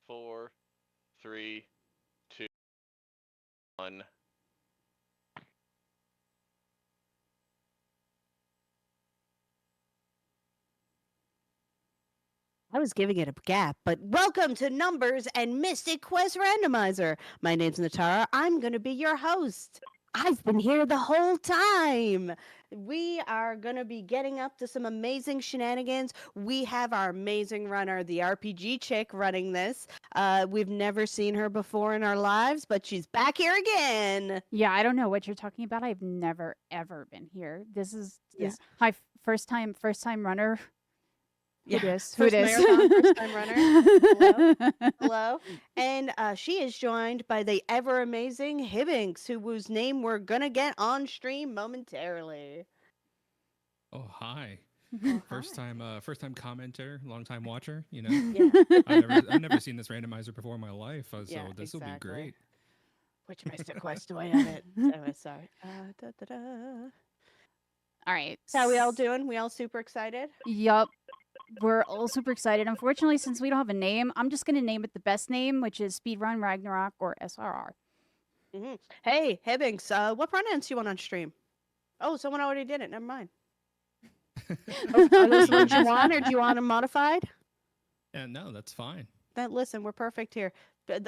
4, 3, 2, 1. I was giving it a gap, but welcome to Numbers and Mystic Quest Randomizer. My name's Natara. I'm going to be your host. I've been here the whole time. We are going to be getting up to some amazing shenanigans. We have our amazing runner, the theRPGchick, running this. We've never seen her before in our lives, but she's back here again. Yeah, I don't know what you're talking about. I've never ever been here. This is hi first time runner. Yeah, Who dis? first marathon, first time runner. Hello. Hello. And she is joined by the ever amazing Hibbinks, whose name we're gonna get on stream momentarily. Oh, hi. Oh, First hi. time commenter, long time watcher, you know. Yeah. I've never seen this randomizer before in my life, so Yeah, this will be exactly. great. Which Mystic Quest do I have it? Oh, sorry. All right. So how we all doing? We all super excited? Yup. We're all super excited. Unfortunately, since we don't have a name, I'm just going to name it the best name, which is Speedrun Ragnarok or SRR. Mm-hmm. Hey, Hibbinks, what pronouns do you want on stream? Oh, someone already did it. Never mind. Are those the ones you want, or do you want them modified? Yeah, no, that's fine. Listen, we're perfect here.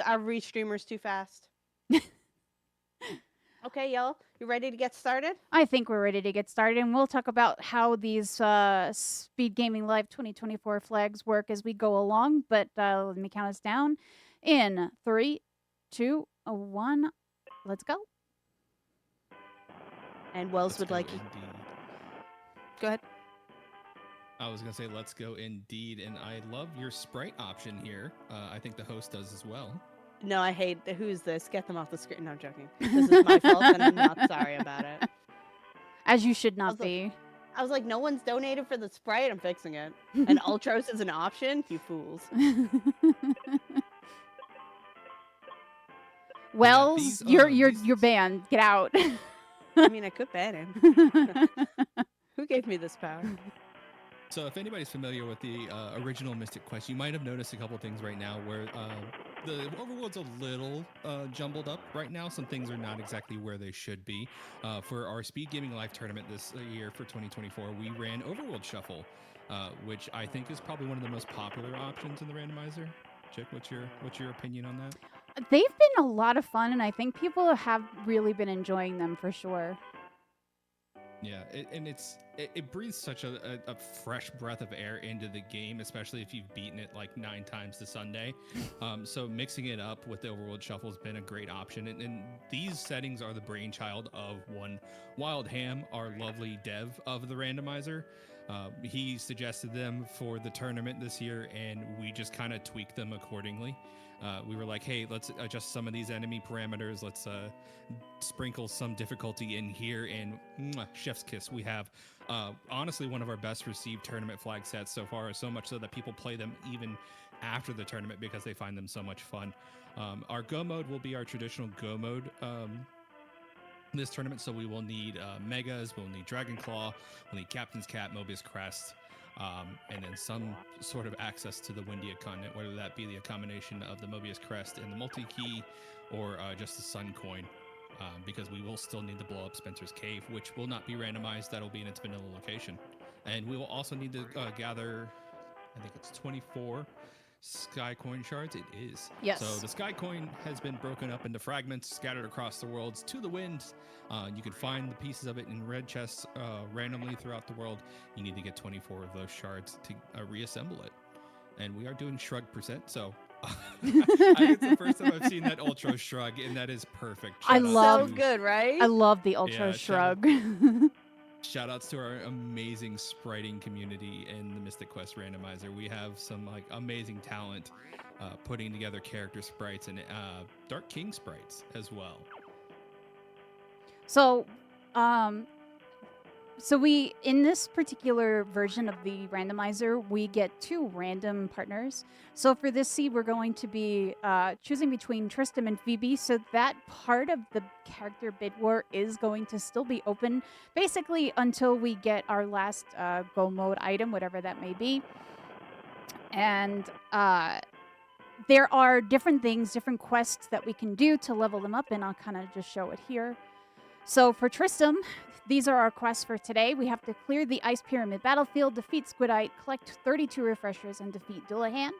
Our restreamer's too fast. Okay, y'all, you ready to get started? I think we're ready to get started, and we'll talk about how these Speed Gaming Live 2024 flags work as we go along. But let me count us down. In 3, 2, 1, let's go. And Wells would like you. Go ahead. I was gonna say let's go indeed, and I love your sprite option here. I think the host does as well. No, I hate who's this? Get them off the screen. No, I'm joking. This is my fault, and I'm not sorry about it. As you should not be. I was like, no one's donated for the sprite. I'm fixing it. And Ultros is an option? You fools. Wells, you're banned. Get out. I mean, I could ban him. Who gave me this power? So if anybody's familiar with the original Mystic Quest, you might have noticed a couple things right now where the overworld's a little jumbled up right now. Some things are not exactly where they should be. For our Speed Gaming Live tournament this year for 2024, we ran Overworld Shuffle, which I think is probably one of the most popular options in the randomizer. Chick, what's your opinion on that? They've been a lot of fun, and I think people have really been enjoying them for sure. Yeah, it breathes such a fresh breath of air into the game, especially if you've beaten it like 9 times to Sunday. So mixing it up with the Overworld Shuffle has been a great option. And these settings are the brainchild of one Wild Ham, our lovely dev of the randomizer. He suggested them for the tournament this year, and we just kind of tweaked them accordingly. We were like, hey, let's adjust some of these enemy parameters. Let's sprinkle some difficulty in here, and chef's kiss. We have honestly one of our best received tournament flag sets so far, so much so that people play them even after the tournament because they find them so much fun. Our go mode will be our traditional go mode this tournament, so we will need Megas, we'll need Dragon Claw, we'll need Captain's Cap, Mobius Crest, and then some sort of access to the Windia continent, whether that be the combination of the Mobius Crest and the multi-key, or just the Sun Coin, because we will still need to blow up Spencer's Cave, which will not be randomized. That'll be in its vanilla location. And we will also need to gather, I think it's 24 Sky Coin shards. It is. Yes. So the Sky Coin has been broken up into fragments scattered across the worlds to the wind. You can find the pieces of it in red chests randomly throughout the world. You need to get 24 of those shards to reassemble it. And we are doing shrug %, so I think it's the first time I've seen that Ultra Shrug, and that is perfect. I love so good, right? I love the Ultra Shrug. Shoutouts to our amazing spriting community in the Mystic Quest randomizer. We have some like amazing talent putting together character sprites and Dark King sprites as well. So we, in this particular version of the randomizer, we get 2 random partners. So for this seed, we're going to be choosing between Tristram and Phoebe. So that part of the character bid war is going to still be open, basically until we get our last go mode item, whatever that may be. And there are different things, different quests that we can do to level them up, and I'll kind of just show it here. So for Tristram, these are our quests for today. We have to clear the Ice Pyramid battlefield, defeat Squidite, collect 32 refreshers, and defeat Dullahan.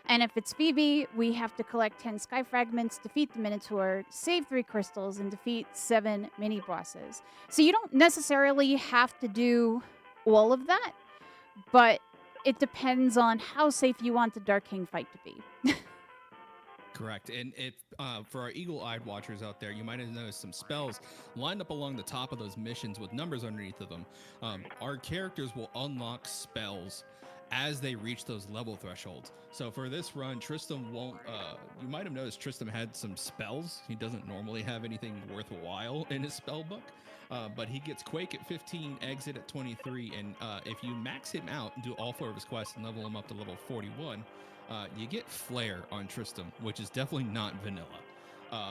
And if it's Phoebe, we have to collect 10 sky fragments, defeat the Minotaur, save 3 crystals, and defeat 7 mini-bosses. So you don't necessarily have to do all of that, but it depends on how safe you want the Dark King fight to be. Correct. And if for our eagle-eyed watchers out there, you might have noticed some spells lined up along the top of those missions with numbers underneath of them. Our characters will unlock spells as they reach those level thresholds. So for this run, Tristram won't, you might have noticed Tristram had some spells. He doesn't normally have anything worthwhile in his spell book, but he gets Quake at 15, Exit at 23, and if you max him out and do all 4 of his quests and level him up to level 41, you get Flare on Tristram, which is definitely not vanilla.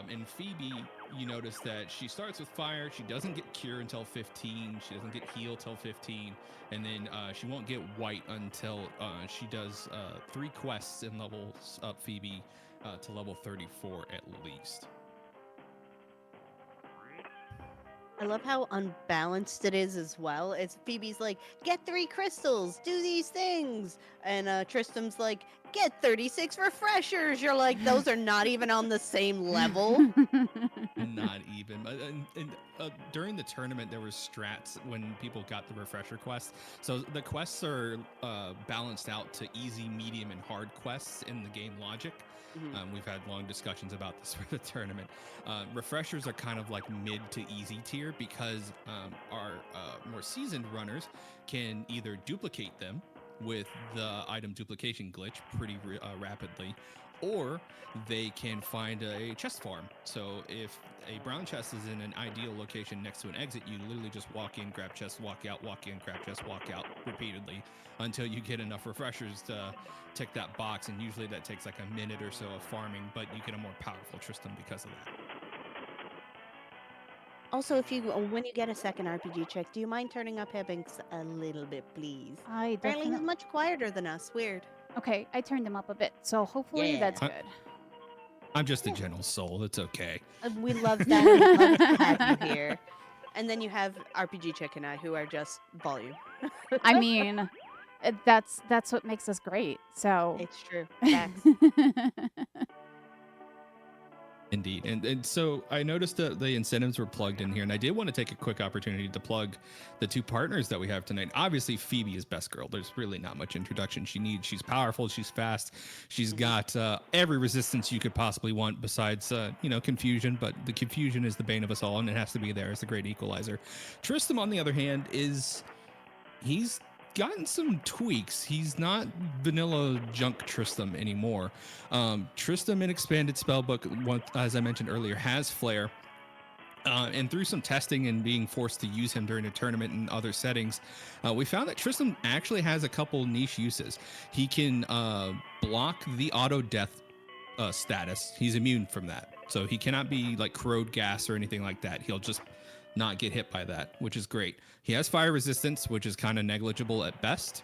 And Phoebe, you notice that she starts with fire. She doesn't get cure until 15. She doesn't get heal till 15. And then she won't get white until she does 3 quests and levels up Phoebe to level 34 at least. I love how unbalanced it is as well. It's Phoebe's like, get 3 crystals, do these things. And Tristram's like, get 36 refreshers. You're like, those are not even on the same level. Not even. During the tournament, there was strats when people got the refresher quests. So the quests are balanced out to easy, medium, and hard quests in the game logic. Mhm. We've had long discussions about this for the tournament. Refreshers are kind of like mid to easy tier because our more seasoned runners can either duplicate them with the item duplication glitch pretty rapidly, or they can find a chest farm. So if a brown chest is in an ideal location next to an exit, you literally just walk in, grab chest, walk out, walk in, grab chest, walk out repeatedly until you get enough refreshers to tick that box. And usually that takes like a minute or so of farming, but you get a more powerful Tristram because of that. Also, when you get a second RPG check, do you mind turning up Hibbings a little bit, please? I Apparently he's definitely... much quieter than us. Weird. Okay, I turned them up a bit, so hopefully Yeah. that's good. I'm just a gentle soul. It's okay. We love that. We love to have you here. And then you have RPG Chick and I, who are just volume. I mean, that's what makes us great. So It's true. Facts. Indeed. And so I noticed that the incentives were plugged in here, and I did want to take a quick opportunity to plug the 2 partners that we have tonight. Obviously, Phoebe is best girl. There's really not much introduction she needs. She's powerful. She's fast. She's got every resistance you could possibly want besides, confusion, but the confusion is the bane of us all, and it has to be there as the great equalizer. Tristram, on the other hand, he's gotten some tweaks. He's not vanilla junk Tristram anymore. Tristram in expanded spellbook, as I mentioned earlier, has Flare. And through some testing and being forced to use him during a tournament and other settings, we found that Tristram actually has a couple niche uses. He can block the auto death status. He's immune from that. So he cannot be like corrode gas or anything like that. He'll just not get hit by that, which is great. He has fire resistance, which is kind of negligible at best,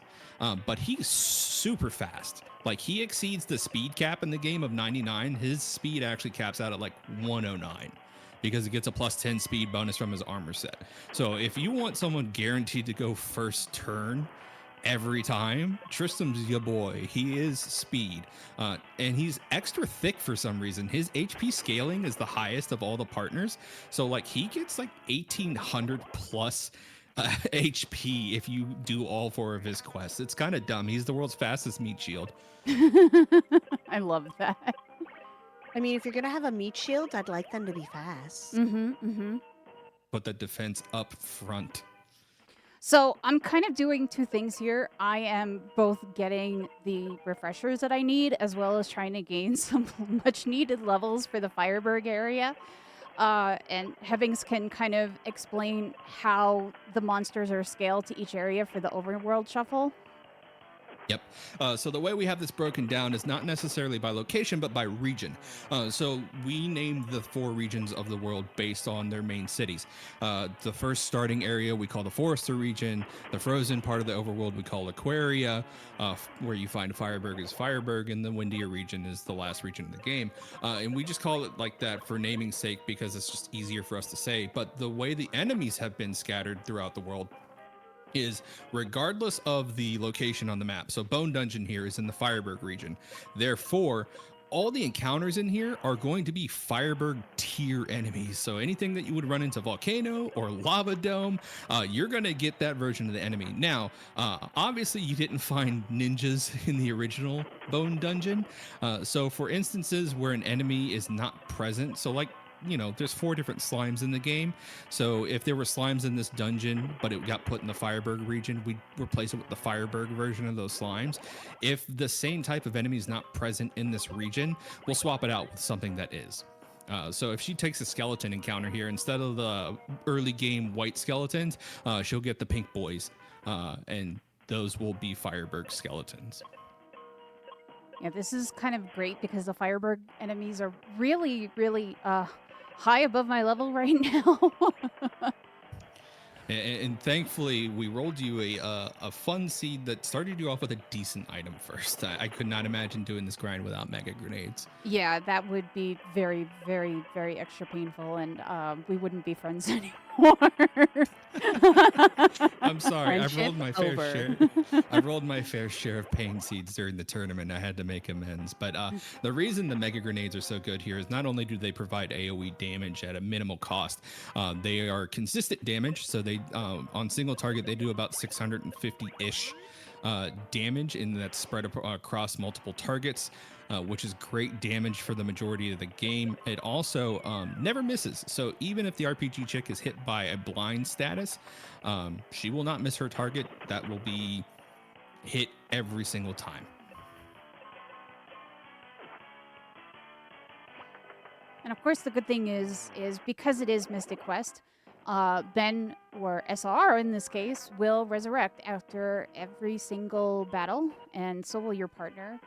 but he's super fast. Like, he exceeds the speed cap in the game of 99. His speed actually caps out at like 109 because he gets a plus 10 speed bonus from his armor set. So if you want someone guaranteed to go first turn every time, Tristram's your boy. He is speed, and he's extra thick for some reason. His HP scaling is the highest of all the partners, so like he gets like 1800 plus HP if you do all 4 of his quests. It's kind of dumb. He's the world's fastest meat shield. I love that. I mean, if you're gonna have a meat shield, I'd like them to be fast. Put the defense up front. So I'm kind of doing 2 things here. I am both getting the refreshers that I need, as well as trying to gain some much needed levels for the Fireberg area. And Hibbings can kind of explain how the monsters are scaled to each area for the overworld shuffle. Yep. So the way we have this broken down is not necessarily by location, but by region. So we named the 4 regions of the world based on their main cities. The first starting area we call the Forester region. The frozen part of the overworld we call Aquaria, where you find Fireburg is Fireburg, and the windier region is the last region of the game. And we just call it like that for naming's sake because it's just easier for us to say. But the way the enemies have been scattered throughout the world is regardless of the location on the map. So Bone Dungeon here is in the Fireburg region. Therefore, all the encounters in here are going to be Fireburg tier enemies. So anything that you would run into Volcano or Lava Dome, you're going to get that version of the enemy. Now, obviously you didn't find ninjas in the original Bone Dungeon. So for instances where an enemy is not present, so like, you know, there's 4 different slimes in the game. So if there were slimes in this dungeon, but it got put in the Fireburg region, we'd replace it with the Fireburg version of those slimes. If the same type of enemy is not present in this region, we'll swap it out with something that is. So if she takes a skeleton encounter here, instead of the early game white skeletons, she'll get the pink boys. And those will be Fireburg skeletons. Yeah, this is kind of great because the Fireburg enemies are really, really high above my level right now. And thankfully, we rolled you a fun seed that started you off with a decent item first. I could not imagine doing this grind without mega grenades. Yeah, that would be very, very, very extra painful, and we wouldn't be friends anymore. I'm sorry. I've Friendship rolled my fair over. share. I've rolled my fair share of pain seeds during the tournament. I had to make amends. But the reason the mega grenades are so good here is not only do they provide AoE damage at a minimal cost, they are consistent damage. So they on single target they do about 650-ish damage, and that's spread across multiple targets. Which is great damage for the majority of the game. It also never misses. So even if the theRPGchick is hit by a blind status, she will not miss her target. That will be hit every single time. And of course, the good thing is because it is Mystic Quest, Ben, or SR in this case, will resurrect after every single battle, and so will your partner.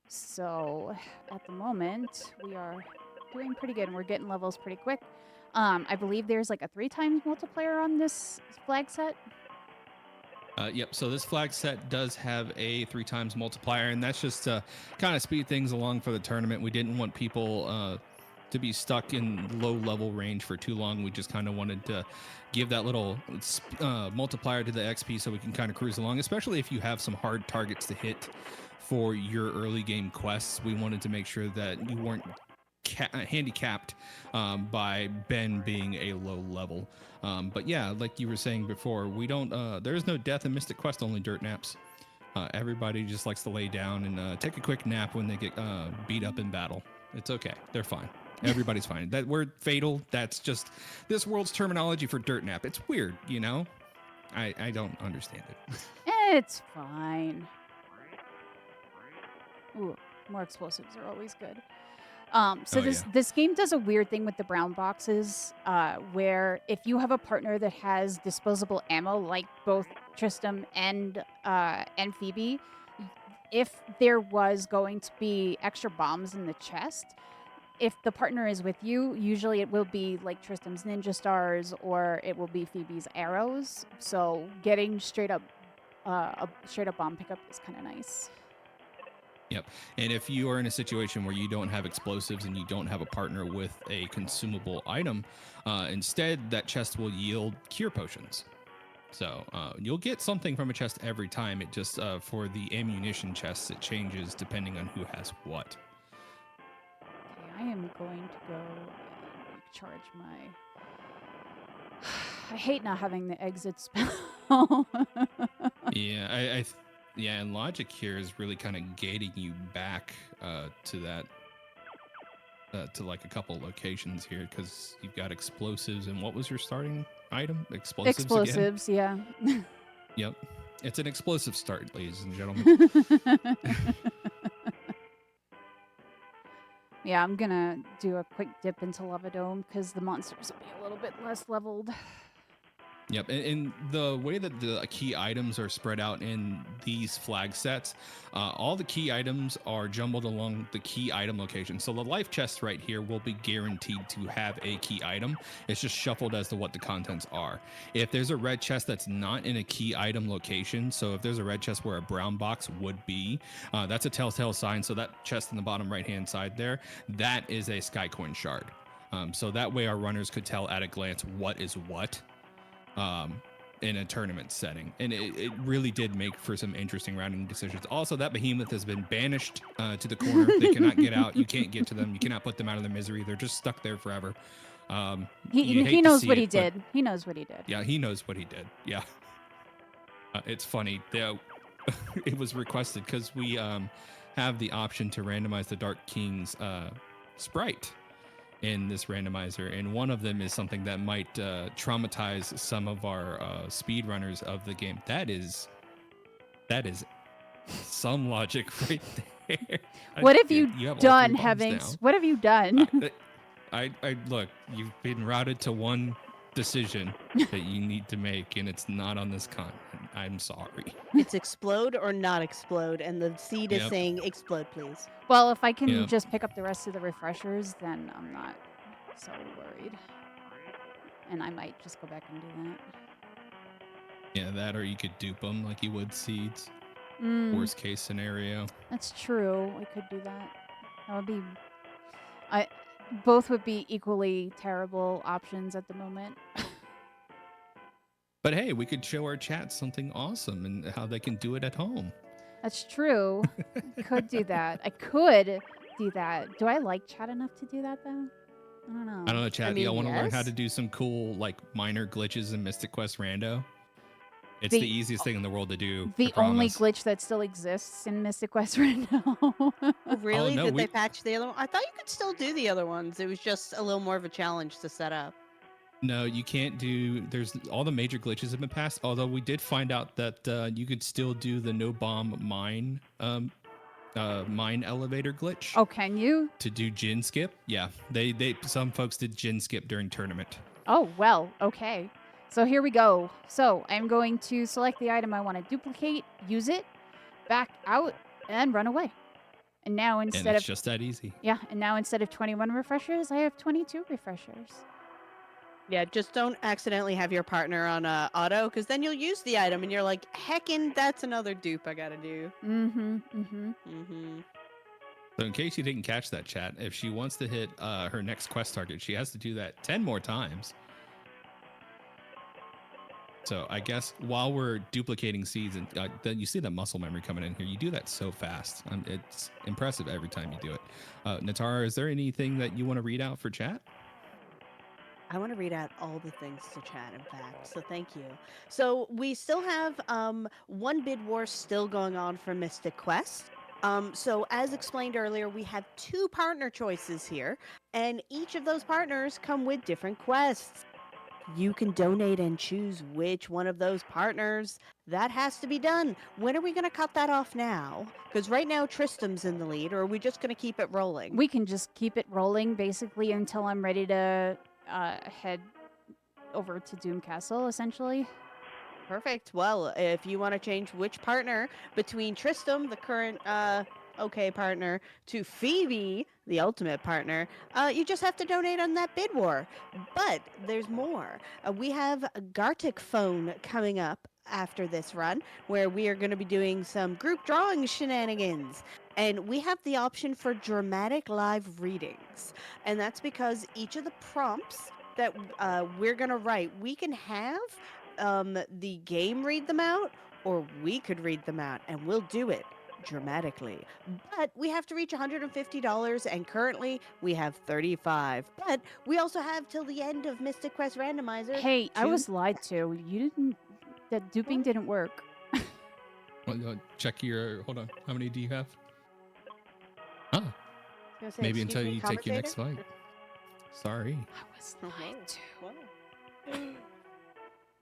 So at the moment, we are doing pretty good, and we're getting levels pretty quick. I believe there's like a 3 times multiplier on this flag set. Yep, so this flag set does have a 3 times multiplier, and that's just to kind of speed things along for the tournament. We didn't want people to be stuck in low level range for too long. We just kind of wanted to give that little multiplier to the XP so we can kind of cruise along, especially if you have some hard targets to hit for your early game quests. We wanted to make sure that you weren't handicapped by Ben being a low level. But yeah, like you were saying before, we don't there is no death in Mystic Quest, only dirt naps. Everybody just likes to lay down and take a quick nap when they get beat up in battle. It's okay, they're fine. Everybody's fine. That word fatal, that's just this world's terminology for dirt nap. It's weird, you know. I don't understand it. It's fine. Ooh, more explosives are always good. So this game does a weird thing with the brown boxes, where if you have a partner that has disposable ammo, like both Tristram and Phoebe, if there was going to be extra bombs in the chest, if the partner is with you, usually it will be like Tristram's ninja stars or it will be Phoebe's arrows. So getting straight up a straight up bomb pickup is kind of nice. Yep. And if you are in a situation where you don't have explosives and you don't have a partner with a consumable item, instead that chest will yield cure potions. So you'll get something from a chest every time. It just, for the ammunition chests, it changes depending on who has what. Okay, I am going to go and recharge my... I hate not having the exit spell. Yeah, yeah, and logic here is really kind of gating you back to that, to like a couple locations here, because you've got explosives. And what was your starting item? Explosives again? Yeah. Yep. It's an explosive start, ladies and gentlemen. Yeah, I'm gonna do a quick dip into Lava Dome because the monsters will be a little bit less leveled. Yep, and the way that the key items are spread out in these flag sets, all the key items are jumbled along the key item location. So the life chest right here will be guaranteed to have a key item. It's just shuffled as to what the contents are. If there's a red chest that's not in a key item location, so if there's a red chest where a brown box would be, that's a telltale sign. So that chest in the bottom right-hand side there, that is a Skycoin shard. So that way our runners could tell at a glance what is what. In a tournament setting, and it really did make for some interesting rounding decisions. Also, that behemoth has been banished to the corner. They cannot get out. You can't get to them. You cannot put them out of their misery. They're just stuck there forever. He knows what he did. He knows what he did. Yeah, he knows what he did. Yeah. It's funny. It was requested because we have the option to randomize the Dark King's sprite in this randomizer, and one of them is something that might traumatize some of our speedrunners of the game. That is some logic right there. What have you have all done, three bombs Heavings? now. What have you done? I look, you've been routed to one decision that you need to make, and it's not on this continent. I'm sorry. It's explode or not explode, and the seed is Yep. saying explode, please. Well, if I can Yeah. just pick up the rest of the refreshers, then I'm not so worried. And I might just go back and do that. Yeah, that, or you could dupe them like you would seeds. Worst case scenario. That's true. I could do that. That would be. Both would be equally terrible options at the moment. But hey, we could show our chat something awesome and how they can do it at home. That's true. I could do that. I could do that. Do I like chat enough to do that though? I don't know. I don't know, chat. I mean, Y'all want to learn how yes. to do some cool, like, minor glitches in Mystic Quest Rando? It's the easiest thing in the world to do. The I only promise. glitch that still exists in Mystic Quest right now. Oh, really? no, Did they we- patch the other one? I thought you could still do the other ones. It was just a little more of a challenge to set up. No, you can't do. There's all the major glitches have been passed. Although we did find out that you could still do the no bomb mine elevator glitch. Oh, can you? To do gin skip. Yeah, they some folks did gin skip during tournament. Oh, well, okay. So here we go. So I'm going to select the item I want to duplicate, use it, back out, and run away. And now And instead it's of just that easy. and now instead of 21 refreshers, I have 22 refreshers. Yeah, just don't accidentally have your partner on auto, because then you'll use the item and you're like, heckin', that's another dupe I gotta do. So in case you didn't catch that, chat, if she wants to hit her next quest target, she has to do that 10 more times. So I guess while we're duplicating seeds, and then you see that muscle memory coming in here, you do that so fast. It's impressive every time you do it. Natara, is there anything that you want to read out for chat? I want to read out all the things to chat, in fact, so thank you. So we still have one bid war still going on for Mystic Quest. So as explained earlier, we have 2 partner choices here, and each of those partners come with different quests. You can donate and choose which one of those partners. That has to be done. When are we going to cut that off now? Because right now Tristram's in the lead, or are we just going to keep it rolling? We can just keep it rolling basically until I'm ready to head over to Doom Castle, essentially. Perfect. Well, if you want to change which partner between Tristram, the current okay partner, to Phoebe, the ultimate partner, you just have to donate on that bid war. But there's more. We have a Gartic phone coming up after this run, where we are going to be doing some group drawing shenanigans. And we have the option for dramatic live readings. And that's because each of the prompts that we're going to write, we can have the game read them out, or we could read them out, and we'll do it dramatically. But we have to reach $150, and currently we have 35. But we also have till the end of Mystic Quest Randomizer. Hey, I to- was lied to. You didn't. That duping didn't work. Well, check your. Hold on. How many do you have? Oh, Gonna say, maybe "Excuse until me, you take your next commentator?" fight. Sorry. I was lied to. Wow.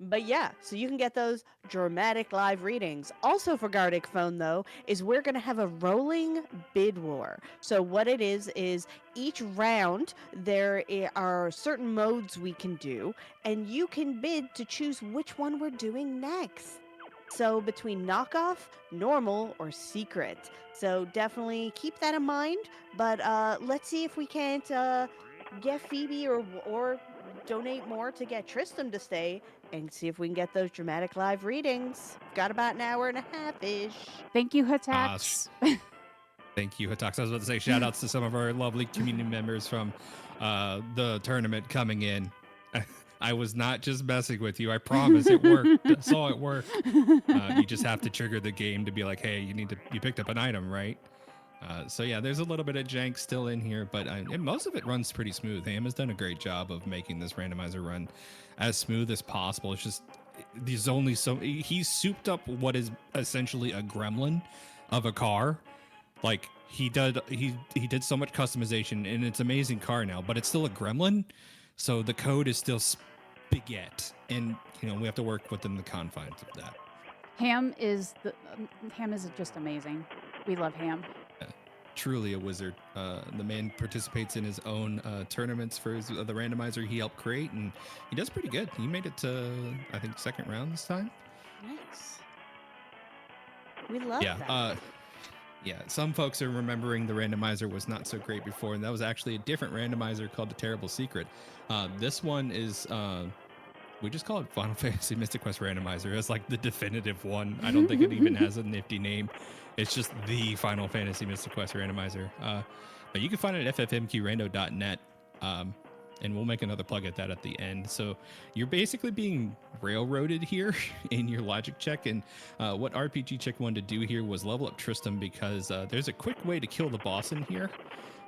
But yeah, so you can get those dramatic live readings. Also for Gardic Phone, though, is we're going to have a rolling bid war. So what it is each round there are certain modes we can do, and you can bid to choose which one we're doing next. So between knockoff, normal, or secret. So definitely keep that in mind. But let's see if we can't get Phoebe or donate more to get Tristan to stay and see if we can get those dramatic live readings. Got about an hour and a half-ish. Thank you, Ah, Hatax. Thank you, Hatax. I was about to say shout outs to some of our lovely community members from the tournament coming in. I was not just messing with you. I promise it worked. I saw it work. You just have to trigger the game to be like, hey, you picked up an item, right? So yeah, there's a little bit of jank still in here, but and most of it runs pretty smooth. Ham has done a great job of making this randomizer run as smooth as possible. It's just there's only so he's souped up what is essentially a gremlin of a car. Like he did so much customization, and it's an amazing car now, but it's still a gremlin. So the code is still spaghetti, and we have to work within the confines of that. Ham is just amazing. We love Ham. Truly a wizard. The man participates in his own tournaments for the randomizer he helped create, and he does pretty good. He made it to, I think, second round this time. Nice. We love that. Yeah, some folks are remembering the randomizer was not so great before, and that was actually a different randomizer called The Terrible Secret. This one is, we just call it Final Fantasy Mystic Quest Randomizer. It's like the definitive one. I don't think it even has a nifty name. It's just the Final Fantasy Mystic Quest Randomizer. But you can find it at ffmqrando.net, and we'll make another plug at that at the end. So you're basically being railroaded here in your logic check. And what RPGchick wanted to do here was level up Tristram because there's a quick way to kill the boss in here.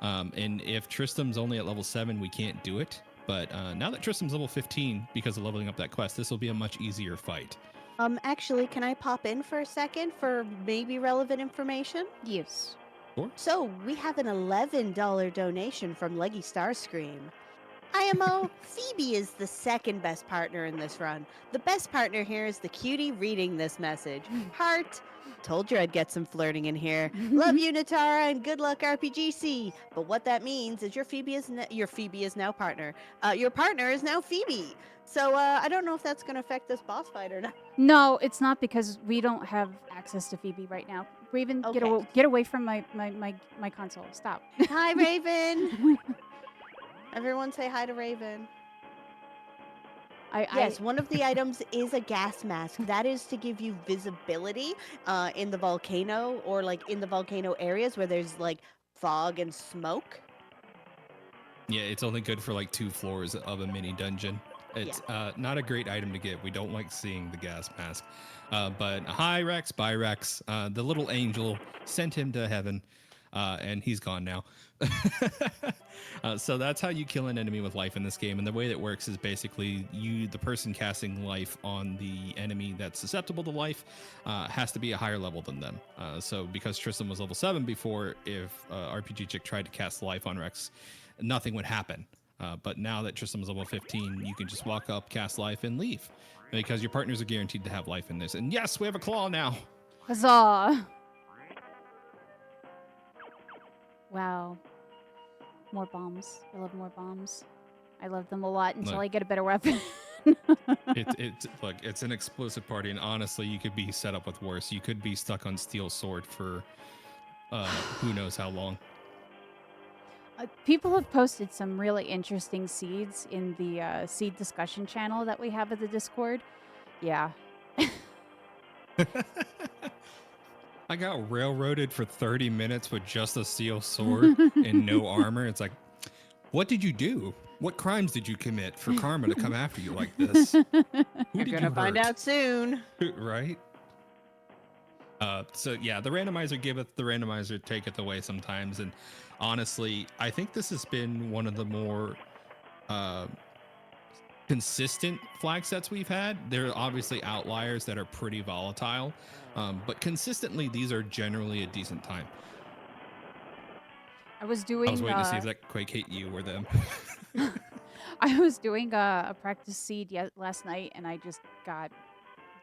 And if Tristram's only at level 7, we can't do it. But now that Tristram's level 15, because of leveling up that quest, this will be a much easier fight. Actually, can I pop in for a second for maybe relevant information? Yes. Sure. So we have an $11 donation from Leggy Starscream. IMO, Phoebe is the second best partner in this run. The best partner here is the cutie reading this message. Heart. Told you I'd get some flirting in here. Love you, Natara, and good luck, RPGC. But what that means is your Phoebe is now partner. Your partner is now Phoebe. So I don't know if that's going to affect this boss fight or not. No, it's not because we don't have access to Phoebe right now. Raven, Okay. get away from my console. Stop. Hi, Raven. Everyone say hi to Raven. Yes, one of the items is a gas mask. That is to give you visibility in the volcano or like in the volcano areas where there's like fog and smoke. Yeah, it's only good for like 2 floors of a mini dungeon. It's not a great item to get. We don't like seeing the gas mask. But hi, Rex, bye, Rex. The little angel sent him to heaven, and he's gone now. So that's how you kill an enemy with life in this game. And the way that works is basically the person casting life on the enemy that's susceptible to life has to be a higher level than them. So because Tristan was level 7 before, if RPGchick tried to cast life on Rex, nothing would happen. But now that Tristan is level 15, you can just walk up, cast life, and leave. Because your partners are guaranteed to have life in this. And yes, we have a claw now. Huzzah! Wow. More bombs. I love more bombs. I love them a lot until I get a better weapon. It's an explosive party, and honestly, you could be set up with worse. You could be stuck on Steel Sword for who knows how long. People have posted some really interesting seeds in the seed discussion channel that we have at the Discord. Yeah. I got railroaded for 30 minutes with just a steel sword and no armor. It's like, what did you do? What crimes did you commit for karma to come after you like this? You're going to find out soon. Right? So yeah, the randomizer giveth, the randomizer taketh away sometimes. And honestly, I think this has been one of the more consistent flag sets we've had. There are obviously outliers that are pretty volatile, but consistently, these are generally a decent time. I was I was waiting to see if that Quake hit you or them. I was doing a practice seed last night, and I just got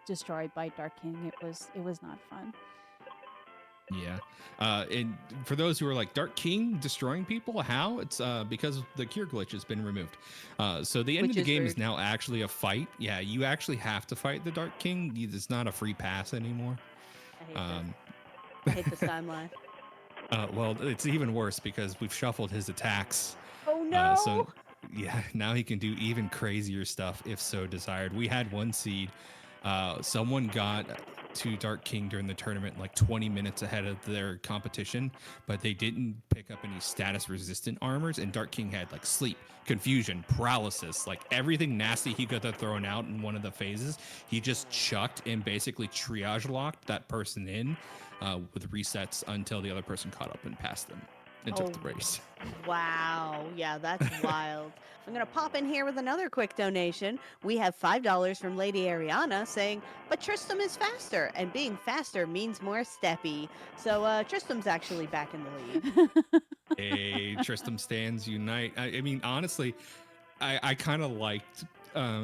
destroyed by Dark King. It was not fun. Yeah. And for those who are like, Dark King destroying people, how? It's because the cure glitch has been removed. So the end Which of the is game rude. is now actually a fight. Yeah, you actually have to fight the Dark King. It's not a free pass anymore. I hate this. I hate this timeline. Well, it's even worse because we've shuffled his attacks. Oh no! So yeah, now he can do even crazier stuff if so desired. We had one seed. Someone got to Dark King during the tournament like 20 minutes ahead of their competition, but they didn't pick up any status resistant armors, and Dark King had like sleep, confusion, paralysis, like everything nasty he could have thrown out in one of the phases. He just chucked and basically triage locked that person in with resets until the other person caught up and passed them and took the race. Wow. Yeah, that's wild. I'm going to pop in here with another quick donation. We have $5 from Lady Ariana saying, but Tristram is faster, and being faster means more steppy. So Tristram's actually back in the lead. Hey, Tristram stands unite. I mean, honestly, I kind of liked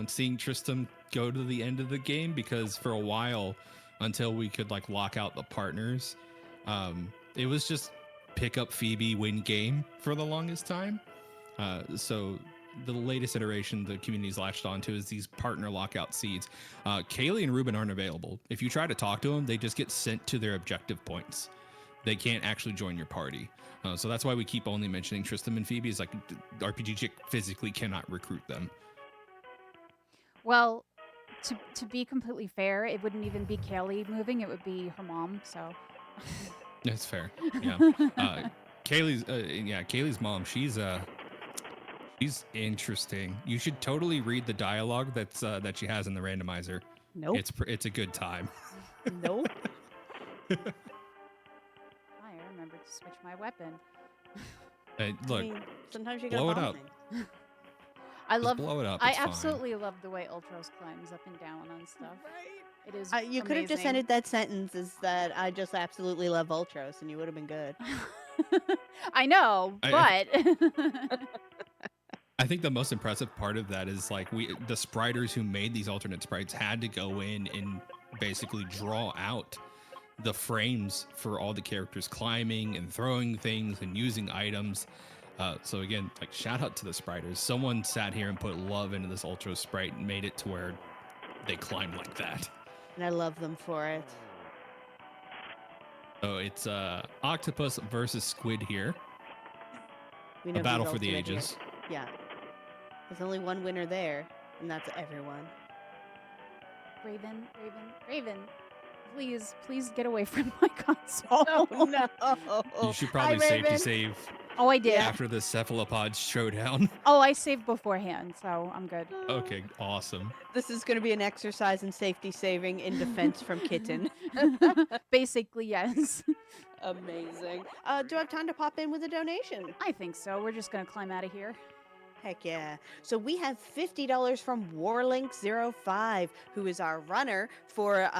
seeing Tristram go to the end of the game because for a while, until we could like lock out the partners, it was just pick up Phoebe, win game for the longest time. So the latest iteration the community's latched onto is these partner lockout seeds. Kaylee and Ruben aren't available. If you try to talk to them, they just get sent to their objective points. They can't actually join your party. So that's why we keep only mentioning Tristram and Phoebe. Is like RPGchick physically cannot recruit them. Well, to be completely fair, it wouldn't even be Kaylee moving; it would be her mom. So That's fair. Yeah. Kaylee's mom. She's interesting. You should totally read the dialogue that she has in the randomizer. Nope. It's a good time. Nope. I remembered to switch my weapon. Look, I mean, sometimes you gotta blow it bomb up. things. Blow it up. I It's fine. absolutely love the way Ultros climbs up and down on stuff. It is. You could have just amazing. ended that sentence as that I just absolutely love Ultros, and you would have been good. I know, but I think the most impressive part of that is like the spriters who made these alternate sprites had to go in and basically draw out the frames for all the characters climbing and throwing things and using items. So again, like shout out to the spriters. Someone sat here and put love into this Ultra sprite and made it to where they climb like that. And I love them for it. So it's octopus versus squid here. We A know battle who's for the ultimate here. ages. Yeah. There's only one winner there, and that's everyone. Raven, please get away from my console. Oh no! You should probably Hi, save to Raven. save Oh, I did. after the cephalopod showdown. Oh, I saved beforehand, so I'm good. Okay, awesome. This is going to be an exercise in safety saving in defense from Kitten. Basically, yes. Amazing. Do I have time to pop in with a donation? I think so. We're just gonna climb out of here. Heck yeah. So we have $50 from Warlink05, who is our runner for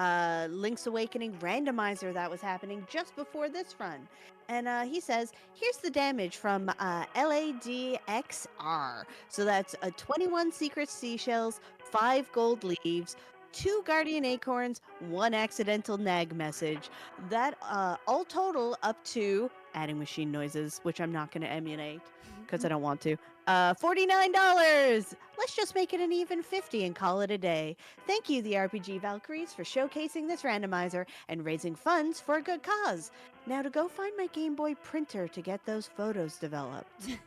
Link's Awakening Randomizer that was happening just before this run. And he says, here's the damage from LADXR. So that's 21 secret seashells, 5 gold leaves, 2 guardian acorns, 1 accidental nag message. That all total up to, adding machine noises, which I'm not going to emulate because I don't want to, $49. Let's just make it an even 50 and call it a day. Thank you, the RPG Valkyries, for showcasing this randomizer and raising funds for a good cause. Now to go find my Game Boy printer to get those photos developed.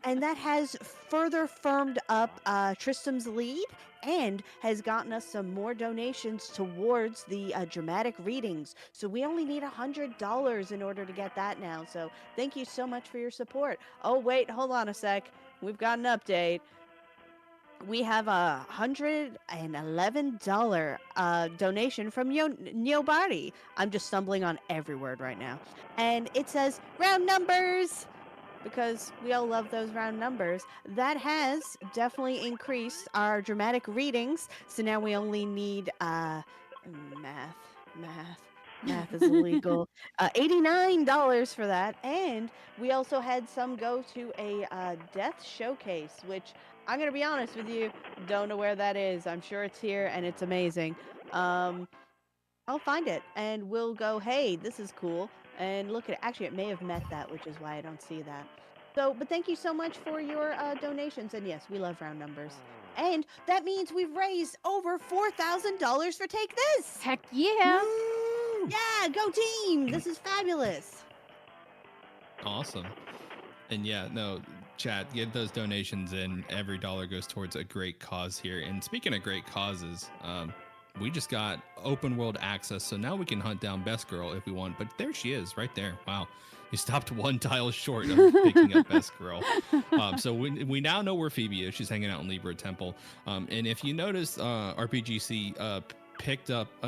And that has further firmed up Tristram's lead and has gotten us some more donations towards the dramatic readings. So we only need $100 in order to get that now. So thank you so much for your support. Oh, wait, hold on a sec. We've got an update. We have a $111 donation from Neobody. I'm just stumbling on every word right now. And it says, round numbers! Because we all love those round numbers. That has definitely increased our dramatic readings. So now we only need math. Math is illegal. $89 for that. And we also had some go to a death showcase, which I'm going to be honest with you, don't know where that is. I'm sure it's here and it's amazing. I'll find it and we'll go, hey, this is cool. And look at it. Actually, it may have met that, which is why I don't see that. So, but thank you so much for your donations. And yes, we love round numbers. And that means we've raised over $4,000 for Take This. Heck yeah. Woo! Yeah, go team. This is fabulous. Awesome. And yeah, no, chat, get those donations in. Every dollar goes towards a great cause here. And speaking of great causes, we just got open world access, so now we can hunt down Best Girl if we want. But there she is, right there. Wow. You stopped one tile short of picking up Best Girl. So we now know where Phoebe is. She's hanging out in Libra Temple. And if you notice, RPGC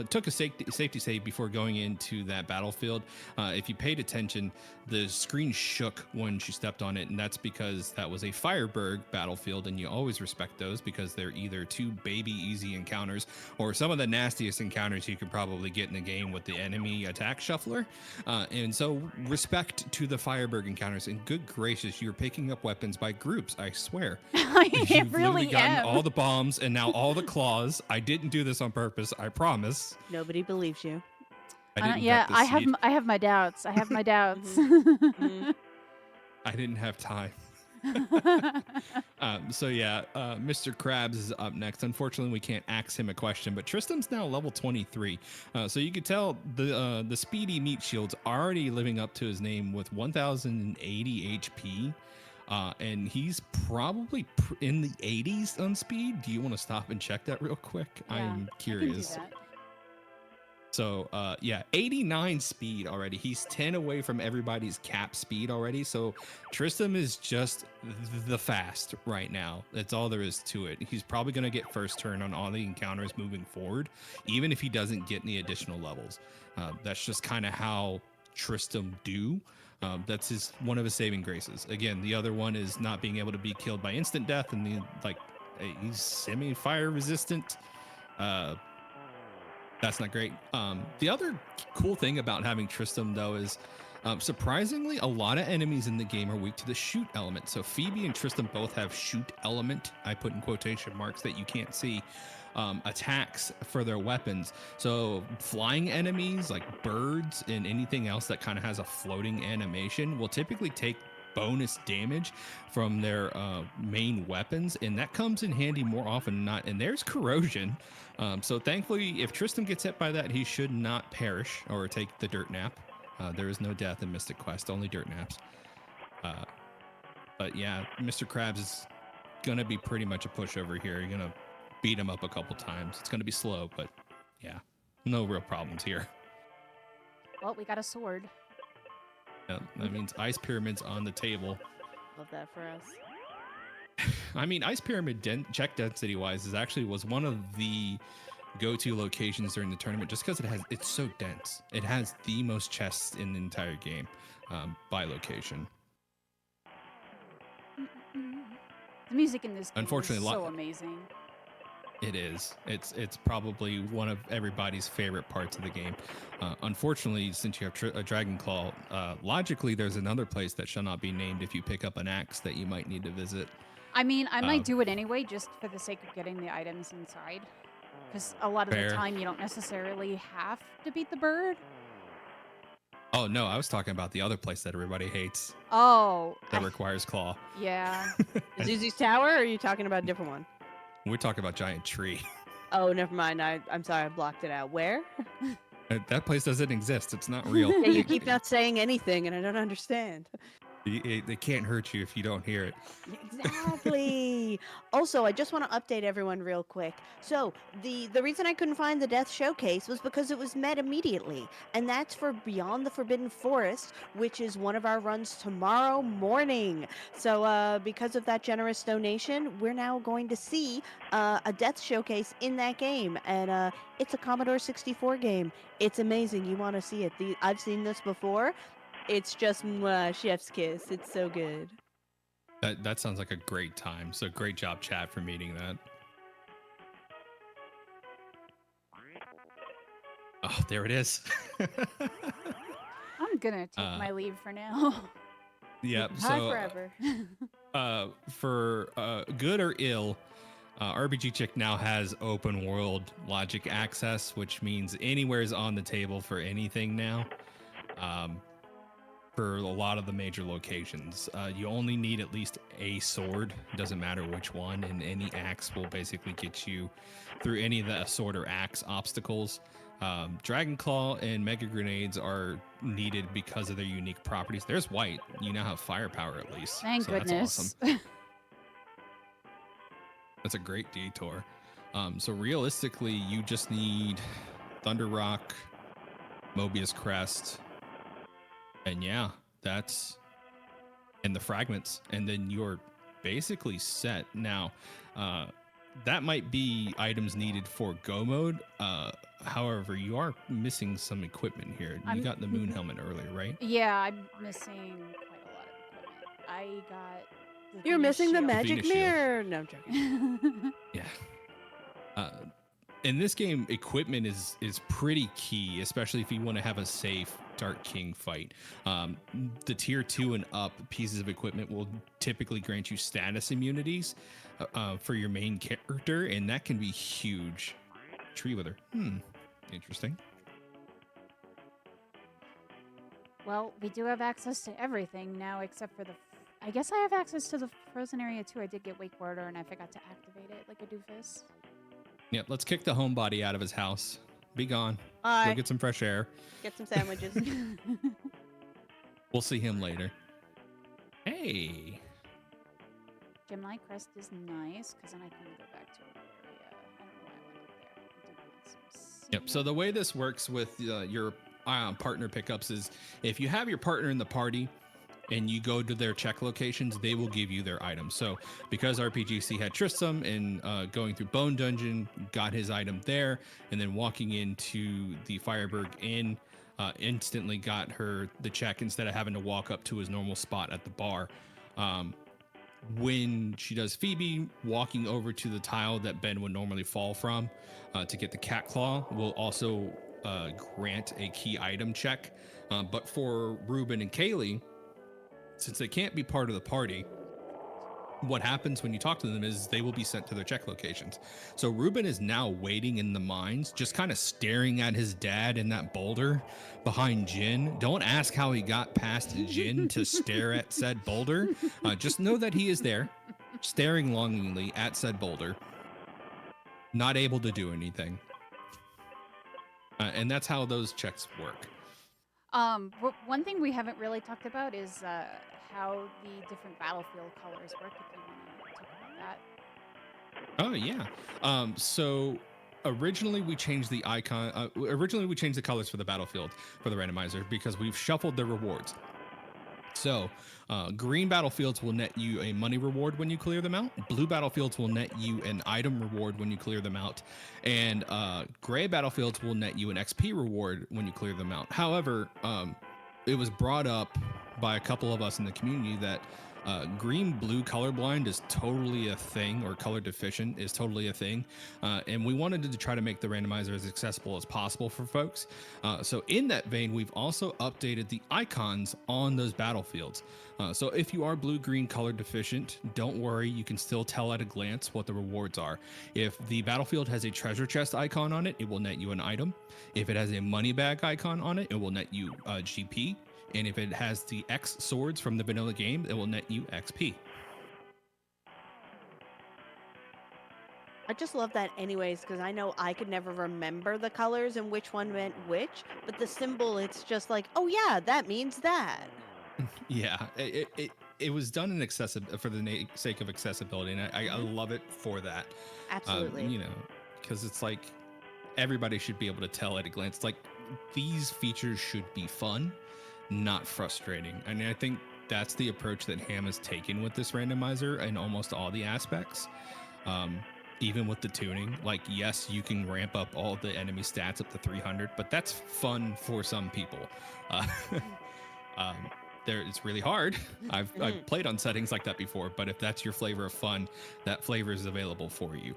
took a safety save before going into that battlefield. If you paid attention, the screen shook when she stepped on it, and that's because that was a Fireberg battlefield, and you always respect those because they're either two baby easy encounters or some of the nastiest encounters you could probably get in the game with the enemy attack shuffler. And so respect to the Fireberg encounters, and good gracious, you're picking up weapons by groups, I swear. I You've really literally gotten am. all the bombs and now all the claws. I didn't do this on purpose, I promise. Nobody believes you. I didn't Yeah, vet the seed. I have my doubts. I have my doubts. I didn't have time. So yeah, Mr. Krabs is up next. Unfortunately, we can't ask him a question, but Tristan's now level 23. So you could tell the speedy meat shield's already living up to his name with 1080 HP. And he's probably in the 80s on speed. Do you want to stop and check that real quick? Yeah, I'm I can do curious. that. So, yeah, 89 speed already. He's 10 away from everybody's cap speed already. So Tristan is just the fast right now. That's all there is to it. He's probably going to get first turn on all the encounters moving forward, even if he doesn't get any additional levels. That's just kind of how Tristan do. That's one of his saving graces. Again, the other one is not being able to be killed by instant death, and he's semi-fire resistant. That's not great. The other cool thing about having Tristan, though, is surprisingly, a lot of enemies in the game are weak to the shoot element. So Phoebe and Tristan both have shoot element, I put in quotation marks that you can't see, attacks for their weapons. So flying enemies like birds and anything else that kind of has a floating animation will typically take bonus damage from their main weapons, and that comes in handy more often than not. And there's corrosion. So thankfully, if Tristan gets hit by that, he should not perish or take the dirt nap. There is no death in Mystic Quest, only dirt naps. But yeah, Mr. Krabs is gonna be pretty much a pushover here. You're gonna beat him up a couple times. It's gonna be slow, but yeah, no real problems here. Well, we got a sword. Yeah, that means ice pyramids on the table. Love that for us. I mean, ice pyramid check density wise was one of the go-to locations during the tournament, just because it's so dense. It has the most chests in the entire game by location. The music in this game Unfortunately, is so amazing. It is. It's probably one of everybody's favorite parts of the game. Unfortunately, since you have a Dragon Claw, logically there's another place that shall not be named if you pick up an axe that you might need to visit. I mean, I might do it anyway, just for the sake of getting the items inside. Because a lot of Fair. the time, you don't necessarily have to beat the bird. Oh, no, I was talking about the other place that everybody hates Oh. that requires claw. Yeah. Zuzu's Tower, or are you talking about a different one? We're talking about Giant Tree. Oh, never mind. I'm sorry, I blocked it out. Where? That place doesn't exist. It's not real. Yeah, you keep not saying anything, and I don't understand. They can't hurt you if you don't hear it. Exactly. Also, I just want to update everyone real quick. So, the reason I couldn't find the Death Showcase was because it was met immediately, and that's for Beyond the Forbidden Forest, which is one of our runs tomorrow morning. So, because of that generous donation, we're now going to see a Death Showcase in that game, and it's a Commodore 64 game. It's amazing. You want to see it. I've seen this before. It's just chef's kiss. It's so good. That sounds like a great time. So great job, chat, for meeting that. Oh, there it is. I'm gonna take my leave for now. Yep. Bye forever. For good or ill, RPGchick now has open world logic access, which means anywhere is on the table for anything now. For a lot of the major locations, you only need at least a sword. Doesn't matter which one, and any axe will basically get you through any of the sword or axe obstacles. Dragon Claw and Mega Grenades are needed because of their unique properties. There's white. You now have firepower at least. Thank so goodness. That's awesome. That's a great detour. So realistically, you just need Thunder Rock, Mobius Crest, and yeah, and the fragments, and then you're basically set. Now, that might be items needed for go mode. However, you are missing some equipment here. You got the moon helmet earlier, right? Yeah, I'm missing quite a lot of equipment. I got. You're missing the shield. magic Venus shield. mirror. No, I'm joking. Yeah. In this game, equipment is pretty key, especially if you want to have a safe Dark King fight. The tier 2 and up pieces of equipment will typically grant you status immunities for your main character, and that can be huge. Tree wither. Interesting. Well, we do have access to everything now except for the... I guess I have access to the frozen area too. I did get Wake Water and I forgot to activate it like a doofus. Yeah, let's kick the homebody out of his house. Be gone. All Go right, get some fresh air. get some sandwiches. We'll see him later. Hey. Gemini Crest is nice because then I can go back to another area. I don't know why I went up there. I did want some Yep. So the way this works with your partner pickups is if you have your partner in the party and you go to their check locations, they will give you their items. So because RPGC had Tristram and going through Bone Dungeon, got his item there, and then walking into the Fireberg Inn, instantly got her the check instead of having to walk up to his normal spot at the bar. When she does Phoebe, walking over to the tile that Ben would normally fall from to get the cat claw will also grant a key item check. But for Ruben and Kaylee, since they can't be part of the party, what happens when you talk to them is they will be sent to their check locations. So Ruben is now waiting in the mines, just kind of staring at his dad in that boulder behind Jin. Don't ask how he got past Jin to stare at said boulder. Just know that he is there, staring longingly at said boulder, not able to do anything. And that's how those checks work. One thing we haven't really talked about is how the different battlefield colors work, if you want to talk about that. Oh yeah. So originally we changed the icon. Originally we changed the colors for the battlefield for the randomizer because we've shuffled the rewards. So green battlefields will net you a money reward when you clear them out. Blue battlefields will net you an item reward when you clear them out. And gray battlefields will net you an XP reward when you clear them out. However, it was brought up by a couple of us in the community that green-blue colorblind is totally a thing, or color deficient is totally a thing. And we wanted to try to make the randomizer as accessible as possible for folks. So in that vein, we've also updated the icons on those battlefields. So if you are blue-green color deficient, don't worry, you can still tell at a glance what the rewards are. If the battlefield has a treasure chest icon on it, it will net you an item. If it has a money bag icon on it, it will net you GP. And if it has the X swords from the vanilla game, it will net you XP. I just love that anyways, because I know I could never remember the colors and which one meant which, but the symbol, it's just like, oh yeah, that means that. Yeah, it was done in for the sake of accessibility, and I love it for that. Absolutely. You know, because it's like everybody should be able to tell at a glance. It's like these features should be fun, not frustrating. And I think that's the approach that Ham has taken with this randomizer in almost all the aspects. Even with the tuning, like, yes, you can ramp up all the enemy stats up to 300, but that's fun for some people. It's really hard. I've played on settings like that before, but if that's your flavor of fun, that flavor is available for you.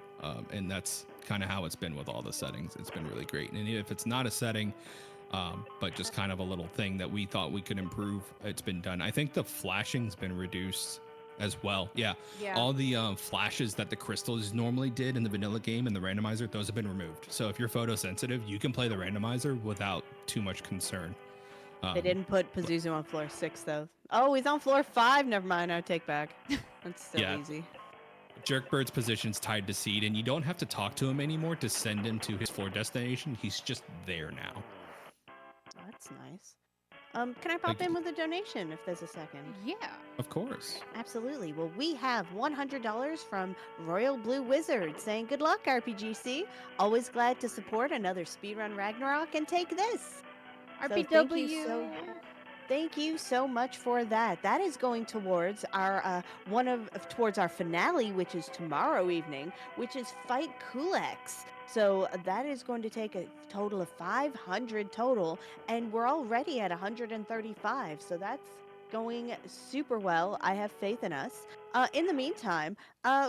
And that's kind of how it's been with all the settings. It's been really great. And if it's not a setting, but just kind of a little thing that we thought we could improve, it's been done. I think the flashing's been reduced as well. Yeah. Yeah. All the flashes that the crystals normally did in the vanilla game and the randomizer, those have been removed. So if you're photosensitive, you can play the randomizer without too much concern. They didn't put Pazuzu on floor 6 though. Oh, he's on floor 5. Never mind. I take back. That's so Yeah. easy. Jerkbird's position's tied to seed, and you don't have to talk to him anymore to send him to his floor destination. He's just there now. That's nice. Can I pop in with a donation if there's a second? Yeah. Of course. Absolutely. Well, we have $100 from Royal Blue Wizard saying, "Good luck, RPGC. Always glad to support another Speedrun Ragnarok and take this." RPW. Thank you so much for that. That is going towards our towards our finale, which is tomorrow evening, which is Fight Kulex. So that is going to take a total of 500 total, and we're already at 135. So that's going super well. I have faith in us. In the meantime,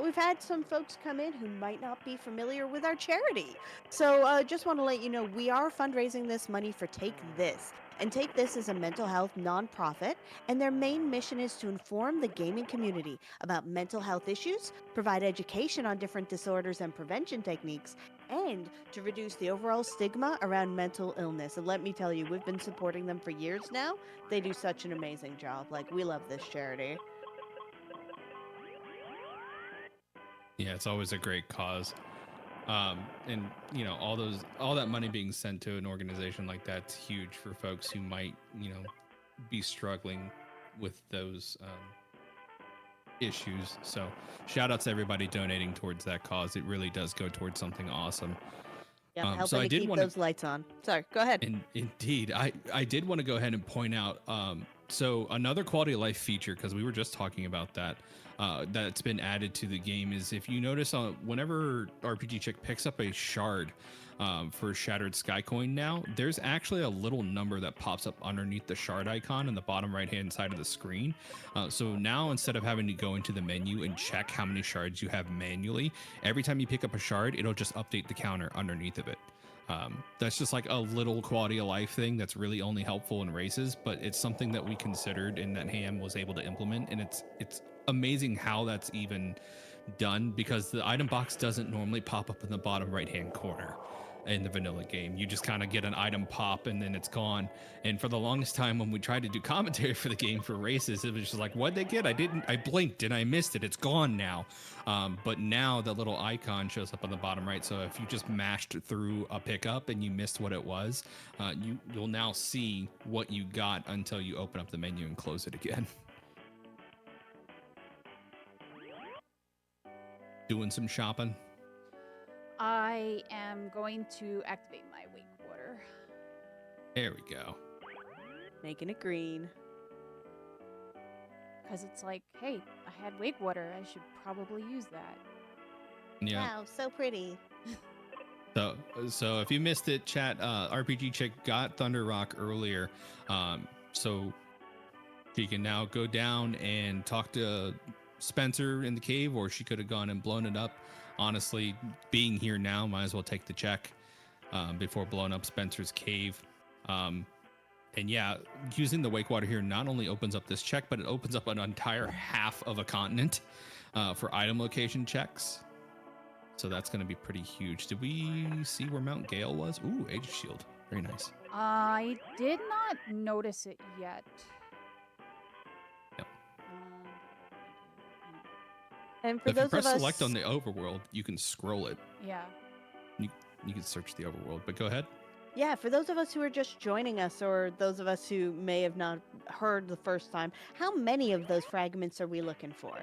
we've had some folks come in who might not be familiar with our charity. So just want to let you know we are fundraising this money for Take This. And Take This is a mental health nonprofit, and their main mission is to inform the gaming community about mental health issues, provide education on different disorders and prevention techniques, and to reduce the overall stigma around mental illness. And let me tell you, we've been supporting them for years now. They do such an amazing job. Like, we love this charity. Yeah, it's always a great cause. And you know, all that money being sent to an organization like that's huge for folks who might, you know, be struggling with those issues. So shout out to everybody donating towards that cause. It really does go towards something awesome. Yeah, helping so I to did keep wanna- those lights on. Sorry, go ahead. And indeed, I did want to go ahead and point out, so another quality of life feature, because we were just talking about that, that's been added to the game is if you notice whenever RPGchick picks up a shard for Shattered Sky Coin now, there's actually a little number that pops up underneath the shard icon in the bottom right hand side of the screen. So now instead of having to go into the menu and check how many shards you have manually, every time you pick up a shard, it'll just update the counter underneath of it. That's just like a little quality of life thing that's really only helpful in races, but it's something that we considered and that Ham was able to implement, and it's amazing how that's even done, because the item box doesn't normally pop up in the bottom right hand corner in the vanilla game. You just kind of get an item pop and then it's gone. And for the longest time when we tried to do commentary for the game for races, it was just like, what'd they get? I blinked and I missed it. It's gone now. But now the little icon shows up on the bottom right. So if you just mashed through a pickup and you missed what it was, you'll now see what you got until you open up the menu and close it again. Doing some shopping. I am going to activate my wake water. There we go. Making it green. Because it's like, hey, I had wake water. I should probably use that. Yeah. Wow, so pretty. So if you missed it, chat, RPGchick got Thunder Rock earlier. So she can now go down and talk to Spencer in the cave, or she could have gone and blown it up. Honestly, being here now, might as well take the check before blowing up Spencer's cave. And yeah, using the wake water here not only opens up this check, but it opens up an entire half of a continent for item location checks. So that's going to be pretty huge. Did we see where Mount Gale was? Ooh, Aegis Shield. Very nice. I did not notice it yet. Yep. And for If you those press of us, select on the overworld, you can scroll it. Yeah. You can search the overworld, but go ahead. yeah, for those of us who are just joining us, or those of us who may have not heard the first time, how many of those fragments are we looking for?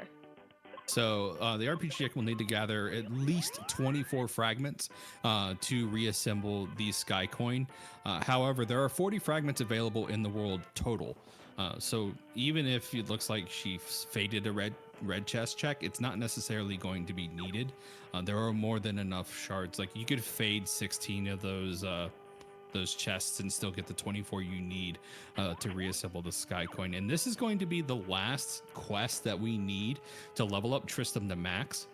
So the RPGchick will need to gather at least 24 fragments to reassemble the Sky Coin. However, there are 40 fragments available in the world total. So even if it looks like she faded a red chest check, it's not necessarily going to be needed. There are more than enough shards. Like you could fade 16 of those chests and still get the 24 you need to reassemble the Sky Coin. And this is going to be the last quest that we need to level up Tristram to max.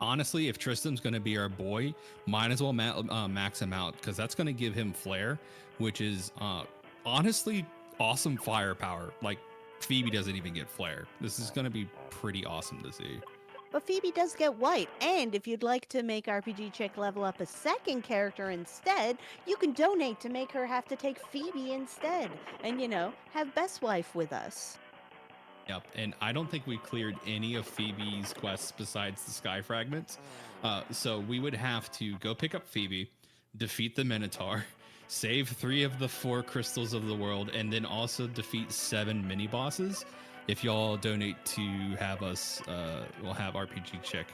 honestly, if Tristram's going to be our boy, might as well max him out, because that's going to give him flair, which is honestly awesome firepower. Like, Phoebe doesn't even get flair. This is going to be pretty awesome to see. But Phoebe does get white, and if you'd like to make RPGchick level up a second character instead, you can donate to make her have to take Phoebe instead, and have Best Wife with us. Yep, and I don't think we cleared any of Phoebe's quests besides the Sky Fragments. So we would have to go pick up Phoebe, defeat the Minotaur, save 3 of the 4 crystals of the world, and then also defeat 7 mini bosses. If y'all donate to have us, we'll have RPGchick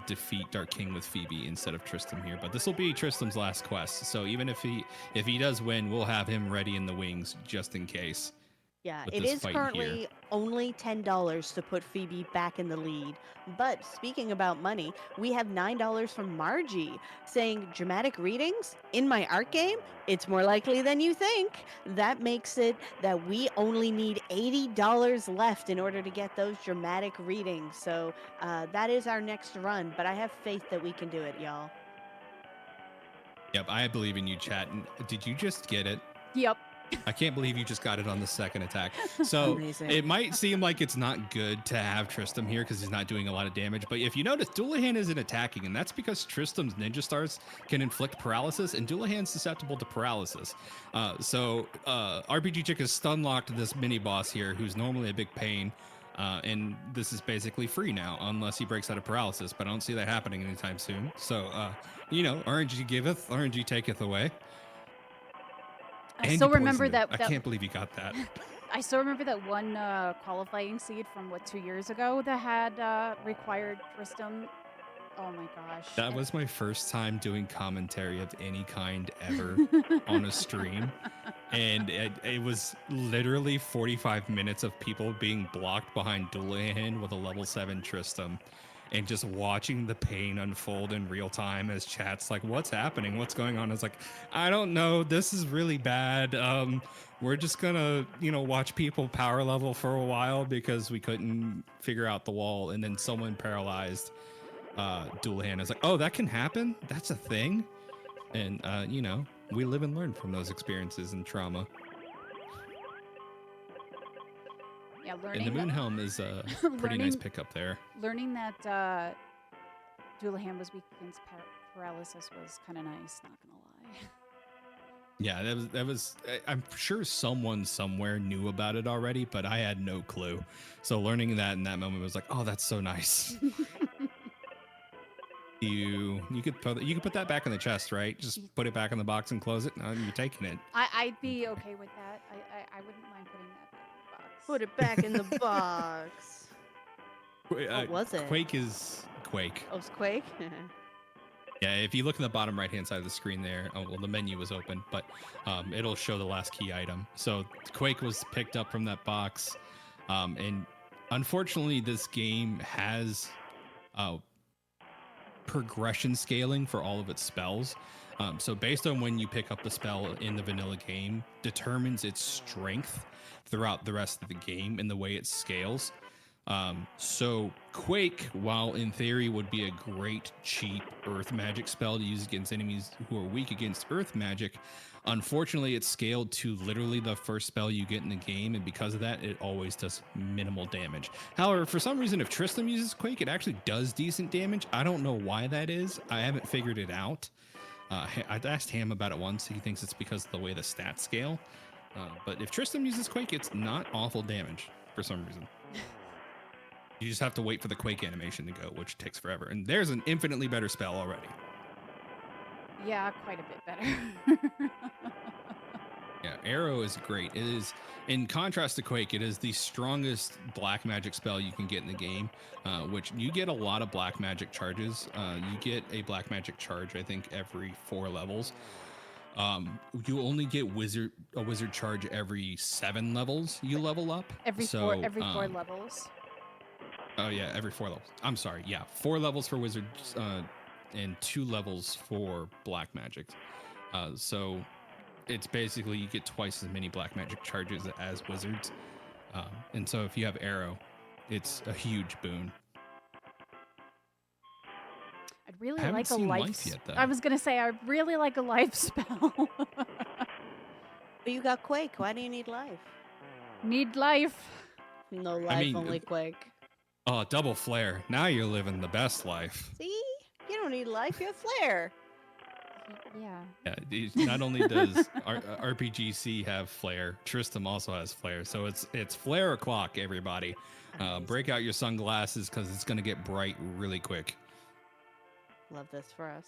defeat Dark King with Phoebe instead of Tristram here. But this will be Tristram's last quest, so even if he does win, we'll have him ready in the wings just in case. Yeah, with it this is fight currently here. only $10 to put Phoebe back in the lead. But speaking about money, we have $9 from Margie saying dramatic readings in my art game, it's more likely than you think. That makes it that we only need $80 left in order to get those dramatic readings. So that is our next run, but I have faith that we can do it, y'all. Yep, I believe in you, chat. And did you just get it? Yep. I can't believe you just got it on the second attack. So Amazing. it might seem like it's not good to have Tristram here because he's not doing a lot of damage. But if you notice, Dullahan isn't attacking, and that's because Tristram's ninja stars can inflict paralysis, and Dullahan's susceptible to paralysis. RPGchick has stun locked this mini boss here, who's normally a big pain. And this is basically free now, unless he breaks out of paralysis. But I don't see that happening anytime soon. So, RNG giveth, RNG taketh away. I And still you remember poisoned him. that. I can't believe you got that. I still remember that one qualifying seed from 2 years ago that had required Tristram. Oh my gosh. That was my first time doing commentary of any kind ever on a stream. And it was literally 45 minutes of people being blocked behind Dullahan with a level 7 Tristram. And just watching the pain unfold in real time as chat's like, what's happening? What's going on? I was like, I don't know. This is really bad. We're just gonna, watch people power level for a while because we couldn't figure out the wall. And then someone paralyzed Dullahan. I was like, oh, that can happen? That's a thing? And, we live and learn from those experiences and trauma. Yeah, And the Moonhelm is a pretty nice pickup there. Learning that Dullahan was weak against paralysis was kind of nice, not gonna lie. Yeah, that was. I'm sure someone somewhere knew about it already, but I had no clue. So learning that in that moment was like, oh, that's so nice. You could put that back in the chest, right? Just put it back in the box and close it. And you're taking it. I'd be okay with that. I wouldn't mind putting that back in the box. Put it back in the box. What was it? Quake is Quake. Oh, it's Quake? Yeah, if you look in the bottom right-hand side of the screen there, the menu was open, but it'll show the last key item. So Quake was picked up from that box, and unfortunately, this game has progression scaling for all of its spells. So based on when you pick up the spell in the vanilla game, determines its strength throughout the rest of the game and the way it scales. So Quake, while in theory would be a great cheap earth magic spell to use against enemies who are weak against earth magic, unfortunately it's scaled to literally the first spell you get in the game, and because of that it always does minimal damage. However, for some reason, if Tristram uses Quake, it actually does decent damage. I don't know why that is. I haven't figured it out. I asked Ham about it once. He thinks it's because of the way the stats scale. But if Tristram uses Quake, it's not awful damage for some reason. You just have to wait for the Quake animation to go, which takes forever. And there's an infinitely better spell already. Yeah, quite a bit better. Yeah, Arrow is great. It is, in contrast to Quake, it is the strongest black magic spell you can get in the game, which you get a lot of black magic charges. You get a black magic charge, I think, every 4 levels. You only get a wizard charge every 7 levels you level up. Every 4 levels. Oh yeah, every 4 levels. I'm sorry. Yeah, 4 levels for wizards and 2 levels for black magic. So it's basically you get twice as many black magic charges as wizards. And so if you have Arrow, it's a huge boon. really haven't like a seen life. life yet, though. I was gonna say I really like a life spell. But you got Quake. Why do you need life? Need life. No life, I mean, only Quake. oh, double flare. Now you're living the best life. See? You don't need life. You have Flare. Yeah. Yeah, not only does RPGC have flare, Tristram also has flare. So it's flare o'clock, everybody. Amazing. Break out your sunglasses because it's gonna get bright really quick. Love this for us.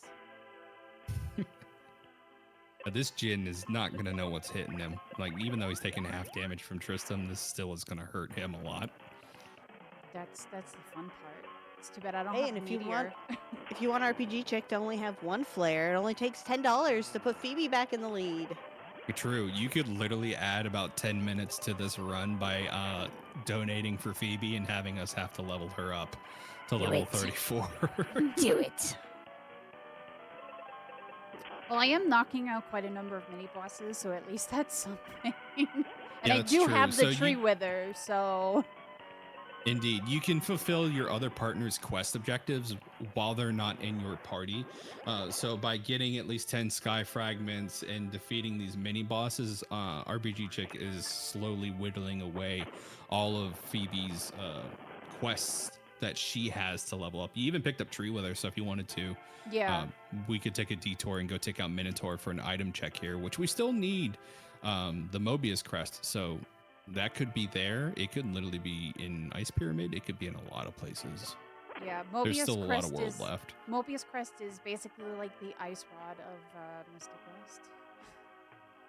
This Jin is not gonna know what's hitting him. Like, even though he's taking half damage from Tristram, this still is gonna hurt him a lot. That's the fun part. It's too bad I don't Hey, have and a meteor. if you want RPGchick to only have one Flare, it only takes $10 to put Phoebe back in the lead. True. You could literally add about 10 minutes to this run by donating for Phoebe and having us have to level her up to Do level it. 34. Do it. Well, I am knocking out quite a number of mini bosses, so at least that's something. And Yeah, I that's do true. have the So tree you- wither, so Indeed. You can fulfill your other partner's quest objectives while they're not in your party. So by getting at least 10 sky fragments and defeating these mini bosses, RPGchick is slowly whittling away all of Phoebe's quests that she has to level up. You even picked up Tree Wither, so if you wanted to, yeah. we could take a detour and go take out Minotaur for an item check here, which we still need the Mobius crest. So that could be there. It could literally be in Ice Pyramid. It could be in a lot of places. Yeah, There's Mobius still a lot crest of world is left. Mobius crest is basically like the ice rod of Mystic West.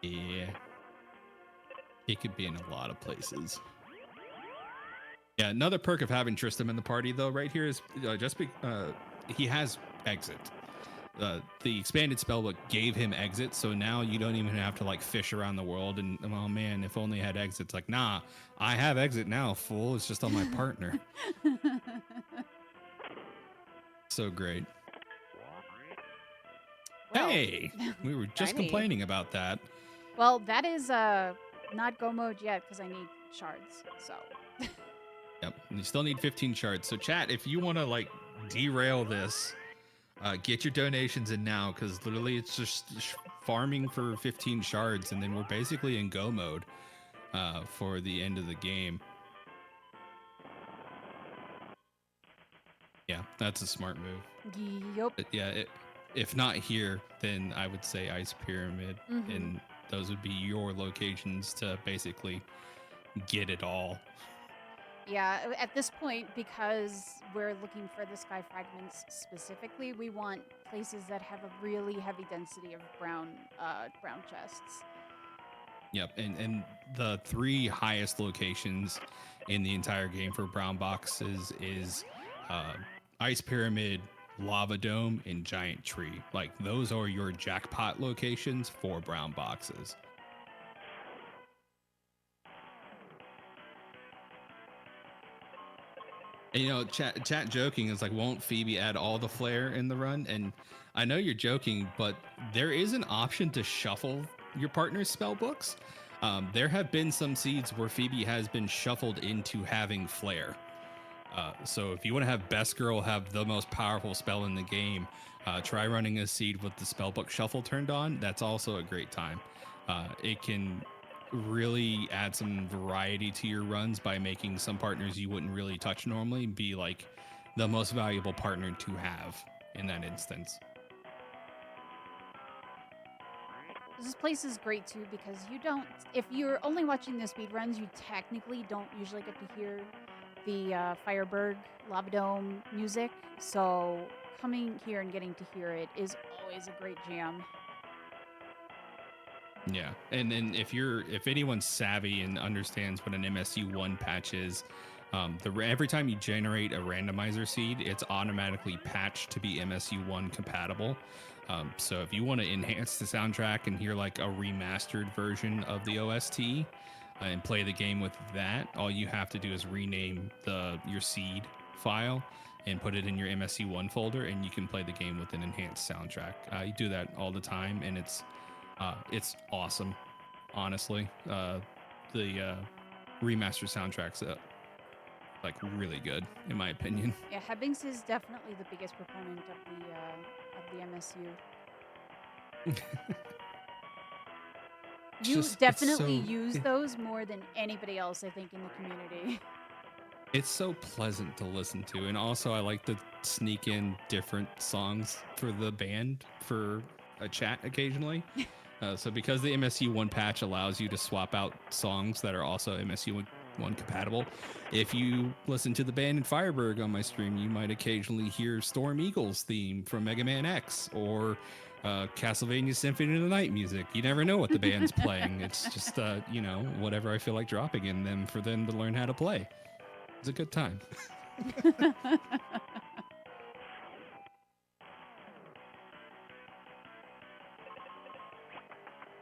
Yeah. It could be in a lot of places. Yeah, another perk of having Tristram in the party, though, right here is he has exit. The expanded spellbook gave him exit, so now you don't even have to like fish around the world and, oh man, if only I had exit. It's like, nah, I have exit now, fool. It's just on my partner. So great. Well, Hey, we were just Shiny. complaining about that. well, that is not go mode yet because I need shards. So Yep, and you still need 15 shards. So chat, if you want to like derail this, get your donations in now, because literally it's just farming for 15 shards, and then we're basically in go mode for the end of the game. Yeah, that's a smart move. yup. But yeah, if not here, then I would say Ice Pyramid, Mhm. and those would be your locations to basically get it all. Yeah, at this point, because we're looking for the sky fragments specifically, we want places that have a really heavy density of brown chests. Yep, and the 3 highest locations in the entire game for brown boxes is Ice Pyramid, Lava Dome, and Giant Tree. Like, those are your jackpot locations for brown boxes. And, you know, chat joking is like, won't Phoebe add all the flair in the run? And I know you're joking, but there is an option to shuffle your partner's spell books. There have been some seeds where Phoebe has been shuffled into having flair. So if you want to have Best Girl have the most powerful spell in the game, try running a seed with the spellbook shuffle turned on. That's also a great time. It can really add some variety to your runs by making some partners you wouldn't really touch normally be like the most valuable partner to have in that instance. This place is great too because you don't, if you're only watching the speedruns, you technically don't usually get to hear the Firebird Lava Dome music. So coming here and getting to hear it is always a great jam. Yeah, and if anyone's savvy and understands what an MSU1 patch is, every time you generate a randomizer seed, it's automatically patched to be MSU1 compatible. So if you want to enhance the soundtrack and hear like a remastered version of the OST and play the game with that, all you have to do is rename your seed file and put it in your MSU1 folder, and you can play the game with an enhanced soundtrack. You do that all the time, and it's awesome, honestly. The remaster soundtracks like really good in my opinion. Yeah, Hebbings is definitely the biggest proponent of the MSU. You Just- it's definitely so- use those more than anybody else, I think, in the community. It's so pleasant to listen to, and also I like to sneak in different songs for the band for a chat occasionally. So because the MSU1 patch allows you to swap out songs that are also MSU1 compatible, if you listen to the band in Fireberg on my stream, you might occasionally hear Storm Eagle's theme from Mega Man X or Castlevania Symphony of the Night music. You never know what the band's playing. It's just whatever I feel like dropping in them for them to learn how to play. It's a good time.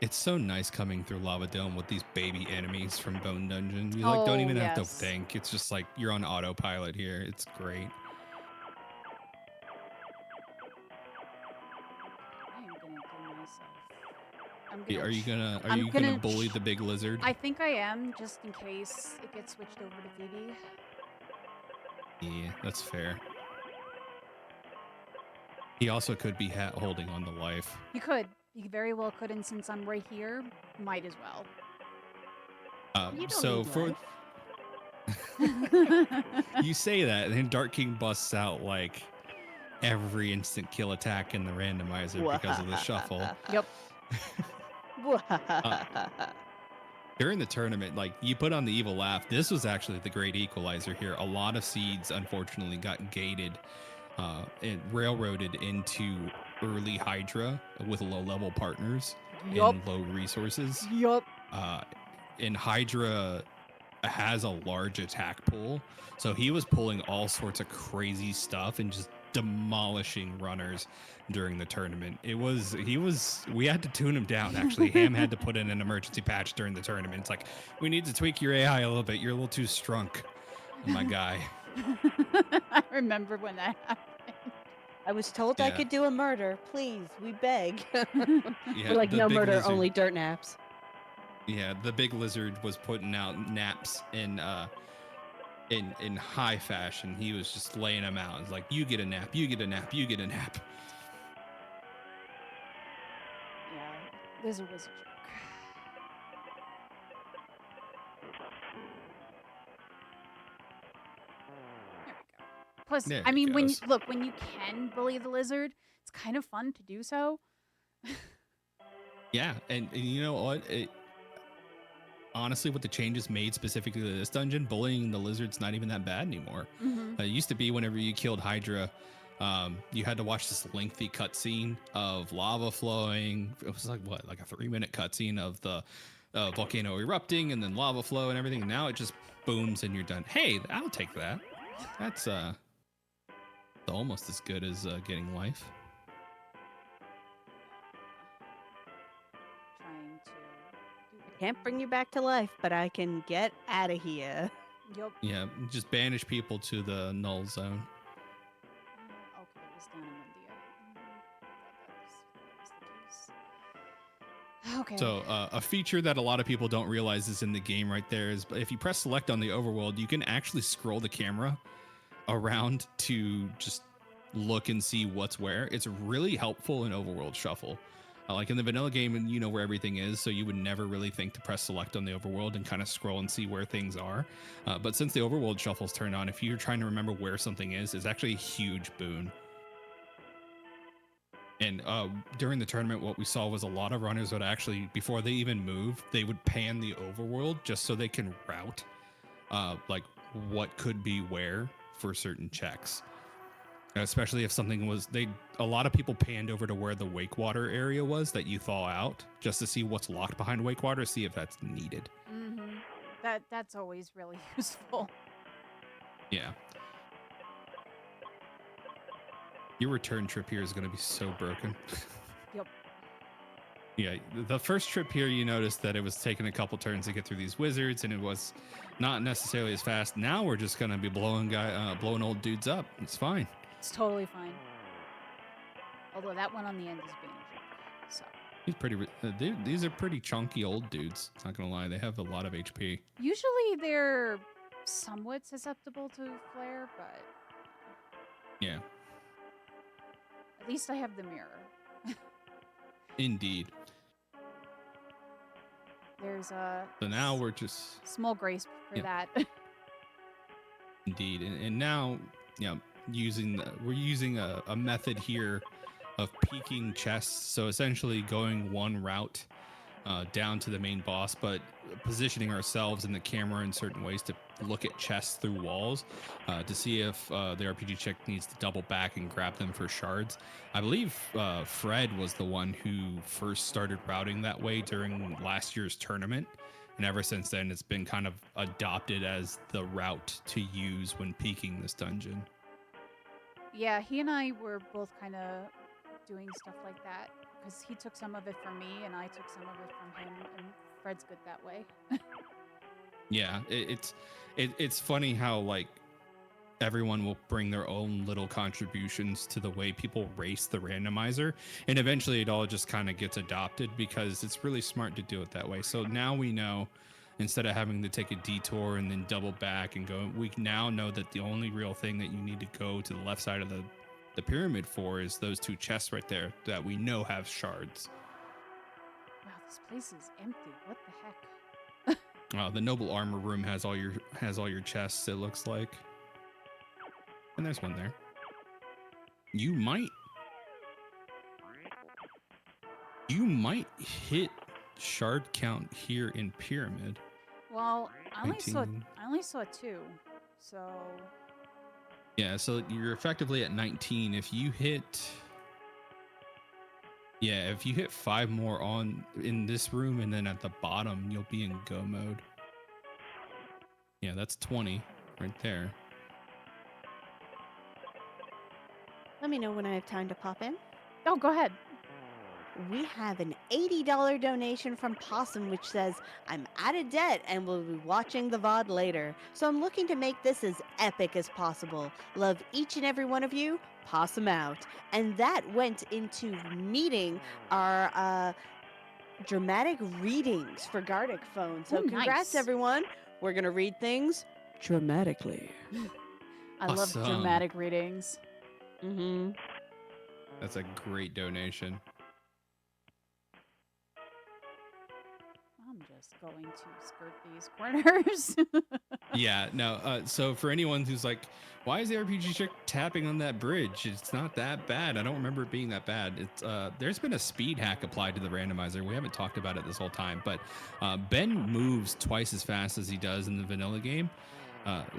It's so nice coming through Lava Dome with these baby enemies from Bone Dungeon. You like don't Oh, even have to yes. think. It's just like you're on autopilot here. It's great. I am gonna do myself. Are you gonna I'm gonna bully the big lizard? I think I am, just in case it gets switched over to Phoebe. Yeah, that's fair. He also could be holding on to life. You could. You very well could, and since I'm right here, might as well. You don't So need for life. you say that, and then Dark King busts out like every instant kill attack in the randomizer because of the shuffle. Yep. During the tournament, like you put on the evil laugh, this was actually the great equalizer here. A lot of seeds unfortunately got gated and railroaded into early Hydra with low-level partners Yup. and low resources. Yup. And Hydra has a large attack pool, so he was pulling all sorts of crazy stuff and just demolishing runners during the tournament. We had to tune him down, actually. Ham had to put in an emergency patch during the tournament. It's like, we need to tweak your AI a little bit. You're a little too strunk, my guy. I remember when that happened. I was told I Yeah. could do a murder. Please, we beg. Yeah, We're like, the no big murder, lizard- only dirt naps. Yeah, the big lizard was putting out naps in high fashion. He was just laying them out. It's like, you get a nap, you get a nap, you get a nap. Yeah, Lizard was a joke. There we go. Plus, There I it mean, when you, goes. look, when you can bully the lizard, it's kind of fun to do so. Yeah, and you know what? Honestly, with the changes made specifically to this dungeon, bullying the lizard's not even that bad anymore. Mm-hmm. It used to be whenever you killed Hydra, you had to watch this lengthy cutscene of lava flowing. It was like what, like a 3-minute cutscene of the volcano erupting and then lava flow and everything. And now it just booms and you're done. Hey, I'll take that. That's almost as good as getting life. Trying to do Can't bring you back to life, but I can get out of here. Yup. Yeah, just banish people to the null zone. Okay, it was down in India. That was the case. Okay. So a feature that a lot of people don't realize is in the game right there is if you press select on the overworld, you can actually scroll the camera around to just look and see what's where. It's really helpful in overworld shuffle. Like in the vanilla game, you know where everything is, so you would never really think to press select on the overworld and kind of scroll and see where things are. But since the overworld shuffle's turned on, if you're trying to remember where something is, it's actually a huge boon. And during the tournament, what we saw was a lot of runners would actually, before they even move, they would pan the overworld just so they can route like what could be where for certain checks. Especially if something was, a lot of people panned over to where the Wakewater area was that you thaw out just to see what's locked behind Wakewater, see if that's needed. Mm-hmm. That's always really useful. Yeah. Your return trip here is going to be so broken. Yep. Yeah, the first trip here, you noticed that it was taking a couple turns to get through these wizards, and it was not necessarily as fast. Now we're just going to be blowing old dudes up. It's fine. It's totally fine. Although that one on the end is being a joke. So He's pretty. These are pretty chunky old dudes. Not gonna lie, they have a lot of HP. usually they're somewhat susceptible to flare, but Yeah, at least I have the mirror. indeed. There's a So now we're just small grace for Yeah. that. indeed, and now, we're using a method here of peeking chests. So essentially going one route down to the main boss, but positioning ourselves in the camera in certain ways to look at chests through walls to see if the RPGchick needs to double back and grab them for shards. I believe Fred was the one who first started routing that way during last year's tournament. And ever since then, it's been kind of adopted as the route to use when peeking this dungeon. Yeah, he and I were both kind of doing stuff like that because he took some of it from me and I took some of it from him, and Fred's good that way. Yeah, it's funny how like everyone will bring their own little contributions to the way people race the randomizer, and eventually it all just kind of gets adopted because it's really smart to do it that way. So now we know, instead of having to take a detour and then double back and go, we now know that the only real thing that you need to go to the left side of the pyramid for is those two chests right there that we know have shards. Wow, this place is empty. What the heck? The noble armor room has all your chests, it looks like. And there's one there. You might hit shard count here in pyramid. Well, I only saw 19. 2, so Yeah, so you're effectively at 19. If you hit 5 more on in this room and then at the bottom, you'll be in go mode. Yeah, that's 20 right there. Let me know when I have time to pop in. oh, go ahead. We have an $80 donation from Possum, which says, I'm out of debt and will be watching the VOD later. So I'm looking to make this as epic as possible. Love each and every one of you. Possum out. And that went into meeting our dramatic readings for Gardic phone. So Ooh, congrats, nice. everyone. We're going to read things dramatically. I love Awesome. dramatic readings. Mm-hmm. That's a great donation. I'm just going to skirt these corners. Yeah, no. So for anyone who's like, why is the RPGchick tapping on that bridge? It's not that bad. I don't remember it being that bad. It's there's been a speed hack applied to the randomizer. We haven't talked about it this whole time, but Ben moves twice as fast as he does in the vanilla game.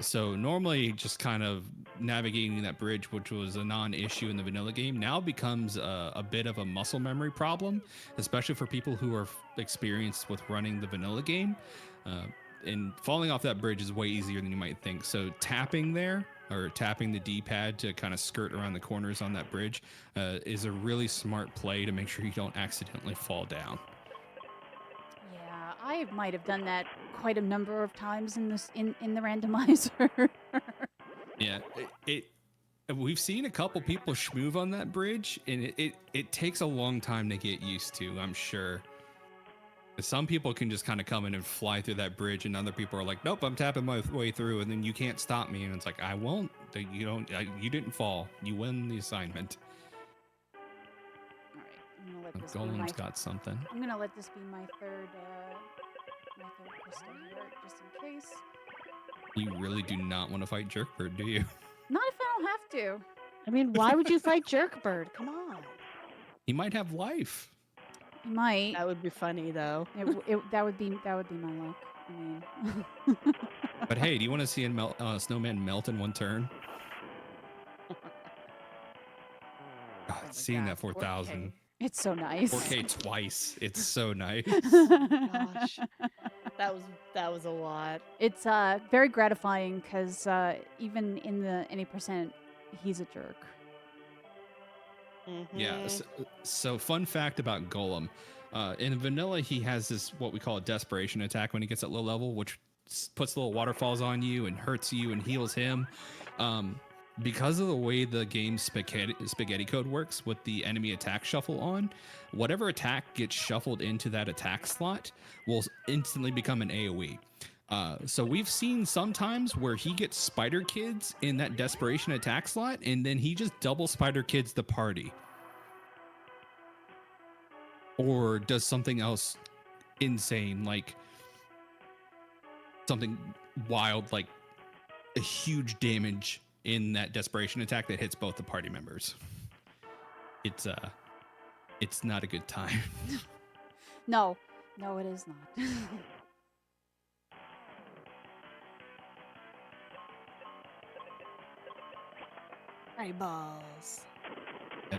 So normally just kind of navigating that bridge, which was a non-issue in the vanilla game, now becomes a bit of a muscle memory problem, especially for people who are experienced with running the vanilla game. And falling off that bridge is way easier than you might think. So tapping there, or tapping the D-pad to kind of skirt around the corners on that bridge is a really smart play to make sure you don't accidentally fall down. Yeah, I might have done that quite a number of times in the randomizer. Yeah, we've seen a couple people schmoove on that bridge, and it takes a long time to get used to, I'm sure. Some people can just kind of come in and fly through that bridge, and other people are like, nope, I'm tapping my way through, and then you can't stop me. And it's like, I won't. You didn't fall. You win the assignment. All right, I'm gonna let this Golem's be got something. I'm gonna let this be my third crystal here, just in case. You really do not want to fight Jerkbird, do you? Not if I don't have to. I mean, why would you fight Jerkbird? Come on. He might have life. You might. That would be funny, though. That would be my luck. I mean. But hey, do you want to see a snowman melt in one turn? God, my seeing God, that 4,000. It's so nice. 4K twice. It's so nice. Gosh, that was a lot. It's very gratifying because even in the any percent, he's a jerk. Yeah. So fun fact about Golem. In vanilla, he has this, what we call a desperation attack when he gets at low level, which puts little waterfalls on you and hurts you and heals him. Because of the way the game's spaghetti code works with the enemy attack shuffle on, whatever attack gets shuffled into that attack slot will instantly become an AoE. So we've seen sometimes where he gets Spider Kids in that desperation attack slot, and then he just double Spider Kids the party. Or does something else insane, like something wild, like a huge damage in that desperation attack that hits both the party members. It's not a good time. No, it is not. Eyeballs.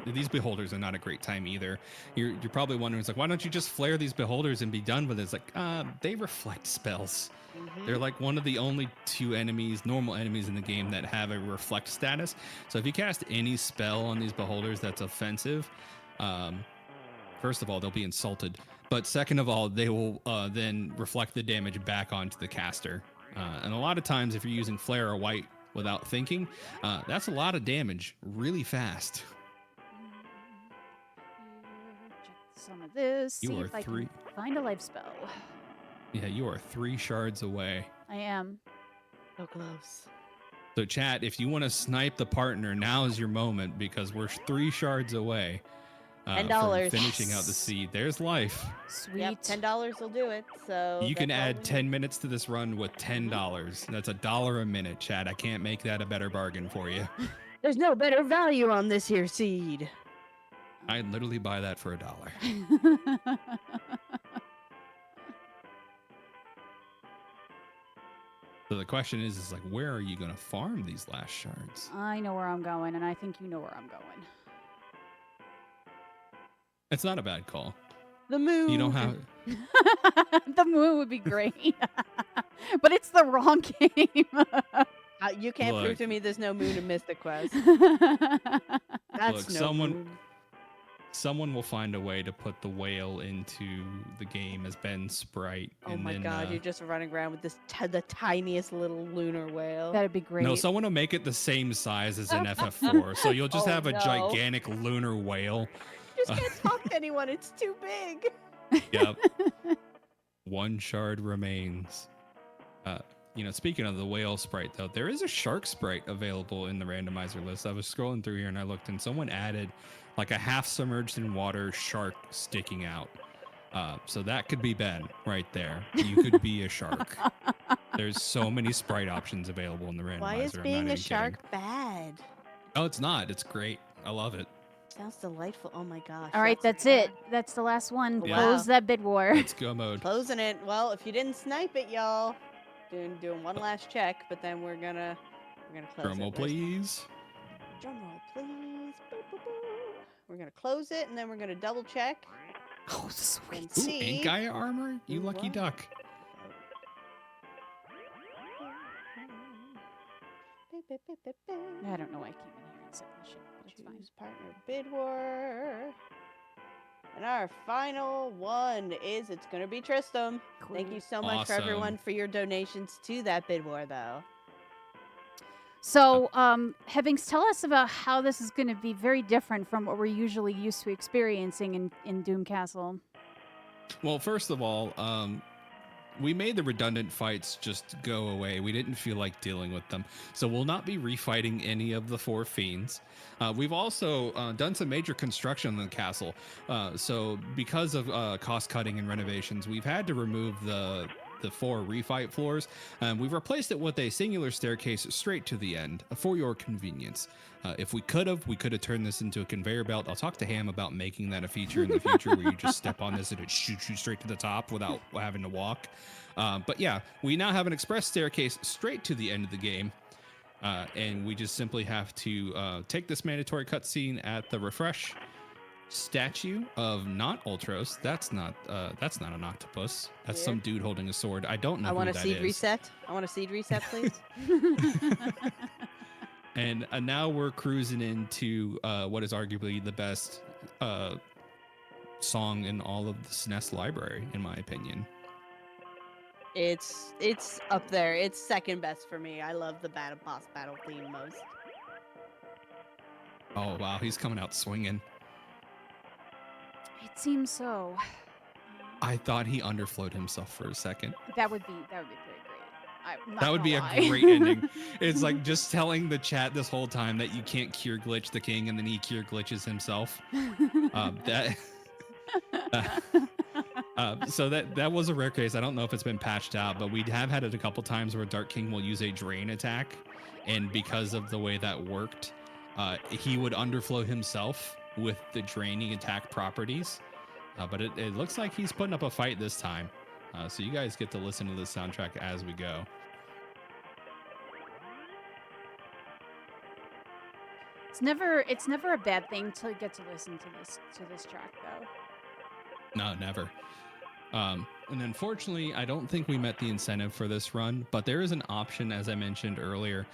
These beholders are not a great time either. You're probably wondering, it's like, why don't you just flare these beholders and be done with it? It's like, they reflect spells. Mhm. They're like one of the only two enemies, normal enemies in the game that have a reflect status. So if you cast any spell on these beholders that's offensive, first of all, they'll be insulted. But second of all, they will then reflect the damage back onto the caster. And a lot of times, if you're using flare or white without thinking, that's a lot of damage really fast. Check some of this. You See are if I three. can find a life spell. Yeah, you are 3 shards away. I am. So close. So chat, if you want to snipe the partner, now is your moment because we're 3 shards away from $10. finishing out the seed. There's life. Sweet. Yep, $10 will do it. So You can that's all add we 10 need. minutes to this run with $10. That's $1 a minute, chat. I can't make that a better bargain for you. There's no better value on this here seed. I'd literally buy that for $1. So the question is like, where are you going to farm these last shards? I know where I'm going, and I think you know where I'm going. It's not a bad call. The moon. You don't have... The moon would be great. But it's the wrong game. You can't prove Look. to me there's no moon in Mystic Quest. That's Look, no moon. Someone will find a way to put the whale into the game as Ben's sprite. Oh and my then, god, you're just running around with this the tiniest little lunar whale. That'd be great. No, someone will make it the same size as an FF4. So you'll just Oh, have a no. gigantic lunar whale. You just can't talk to anyone, it's too big. Yep. 1 shard remains. Speaking of the whale sprite, though, there is a shark sprite available in the randomizer list. I was scrolling through here and I looked, and someone added like a half submerged in water shark sticking out. So that could be Ben right there. You could be a shark. There's so many sprite options available in the randomizer. Why is I'm being not a even shark kidding. bad? Oh, it's not. It's great. I love it. Sounds delightful. Oh my gosh. All right, that's it. That's the last one. Yeah. Close that bid war. Let's go mode. Closing it. Well, if you didn't snipe it, y'all, doing one last check, but then we're gonna close Drum roll, it. please. Drum roll, please. Boo, boo, boo. We're gonna close it, and then we're gonna double check Oh, sweet. and Ooh, see. Ink Eye armor? You Ooh, lucky what? duck. I don't know why I came in here and said this shit, but it's fine. Choose partner bid war. And our final one is it's gonna be Tristram. Thank Cool. you so much for Awesome. everyone for your donations to that bid war, though. So, Hebbings, tell us about how this is going to be very different from what we're usually used to experiencing in Doom Castle. Well, first of all, we made the redundant fights just go away. We didn't feel like dealing with them. So we'll not be refighting any of the 4 fiends. We've also done some major construction on the castle. So because of cost cutting and renovations, we've had to remove the 4 refight floors. We've replaced it with a singular staircase straight to the end for your convenience. If we could have turned this into a conveyor belt. I'll talk to Ham about making that a feature in the future where you just step on this and it shoots you straight to the top without having to walk. But yeah, we now have an express staircase straight to the end of the game. And we just simply have to take this mandatory cutscene at the refresh statue of not Ultros. That's not an octopus. That's Weird. some dude holding a sword. I don't know I who want a that seed is. reset. I want a seed reset, please. And now we're cruising into what is arguably the best song in all of the SNES library, in my opinion. It's up there. It's second best for me. I love the boss battle theme most. Oh wow, he's coming out swinging. It seems so. I thought he underflowed himself for a second. That would be very great. I'm not That would gonna be lie. a great ending. It's like just telling the chat this whole time that you can't cure glitch the king, and then he cure glitches himself. That. So that was a rare case. I don't know if it's been patched out, but we have had it a couple times where Dark King will use a drain attack, and because of the way that worked, he would underflow himself with the draining attack properties. But it looks like he's putting up a fight this time. So you guys get to listen to the soundtrack as we go. It's never a bad thing to get to listen to this track though. No, never. And unfortunately, I don't think we met the incentive for this run, but there is an option, as I mentioned earlier,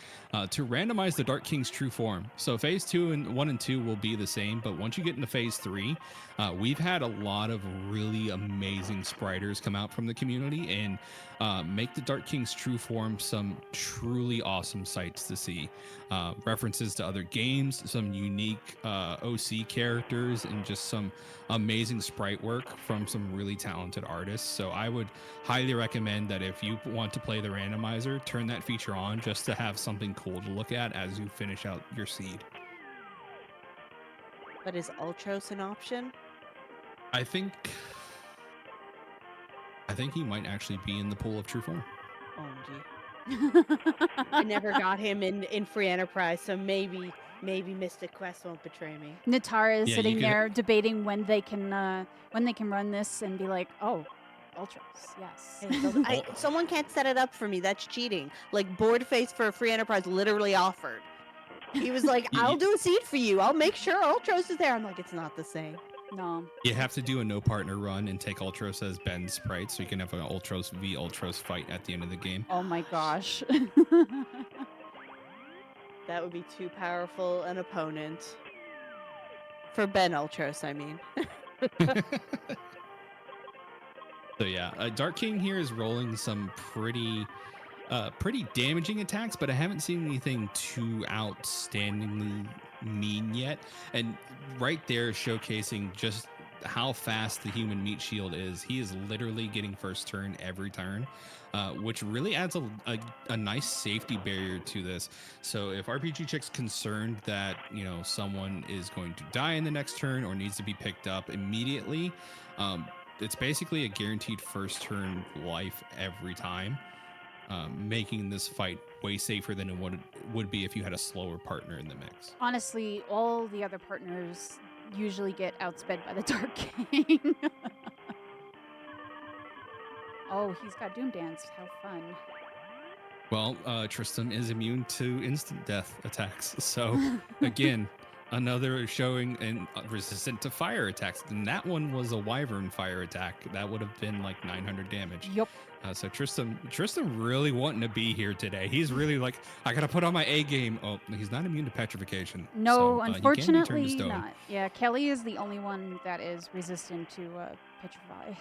to randomize the Dark King's true form. So phase 1 and 2 will be the same, but once you get into phase 3, we've had a lot of really amazing spriters come out from the community and make the Dark King's true form some truly awesome sights to see. References to other games, some unique OC characters, and just some amazing sprite work from some really talented artists. So I would highly recommend that if you want to play the randomizer, turn that feature on just to have something cool to look at as you finish out your seed. But is Ultros an option? I think he might actually be in the pool of true form. OMG. I never got him in free enterprise, so maybe Mystic Quest won't betray me. Natara is Yeah, sitting you could- there debating when they can run this and be like, oh, Ultras, yes. Someone can't set it up for me. That's cheating. Like Boardface for free enterprise literally offered. He was like, You- "I'll do a seed for you. I'll make sure Ultros is there." I'm like, "It's not the same." No. You have to do a no partner run and take Ultros as Ben's sprite, so you can have an Ultros v Ultros fight at the end of the game. Oh my gosh. That would be too powerful an opponent. For Ben Ultros, I mean. So yeah, Dark King here is rolling some pretty damaging attacks, but I haven't seen anything too outstandingly mean yet. And right there, showcasing just how fast the human meat shield is. He is literally getting first turn every turn, which really adds a nice safety barrier to this. So if RPGchick's concerned that someone is going to die in the next turn or needs to be picked up immediately, it's basically a guaranteed first turn life every time, making this fight way safer than it would be if you had a slower partner in the mix. Honestly, all the other partners usually get outsped by the Dark King. Oh, he's got Doom Dance. How fun. Well, Tristan is immune to instant death attacks. So again, another showing and resistant to fire attacks. And that one was a Wyvern fire attack. That would have been like 900 damage. Yup. So Tristan really wanting to be here today. He's really like, I gotta put on my A game. Oh, he's not immune to petrification. No, so, he can be turned to unfortunately stone. not. Yeah, Kelly is the only one that is resistant to petrify.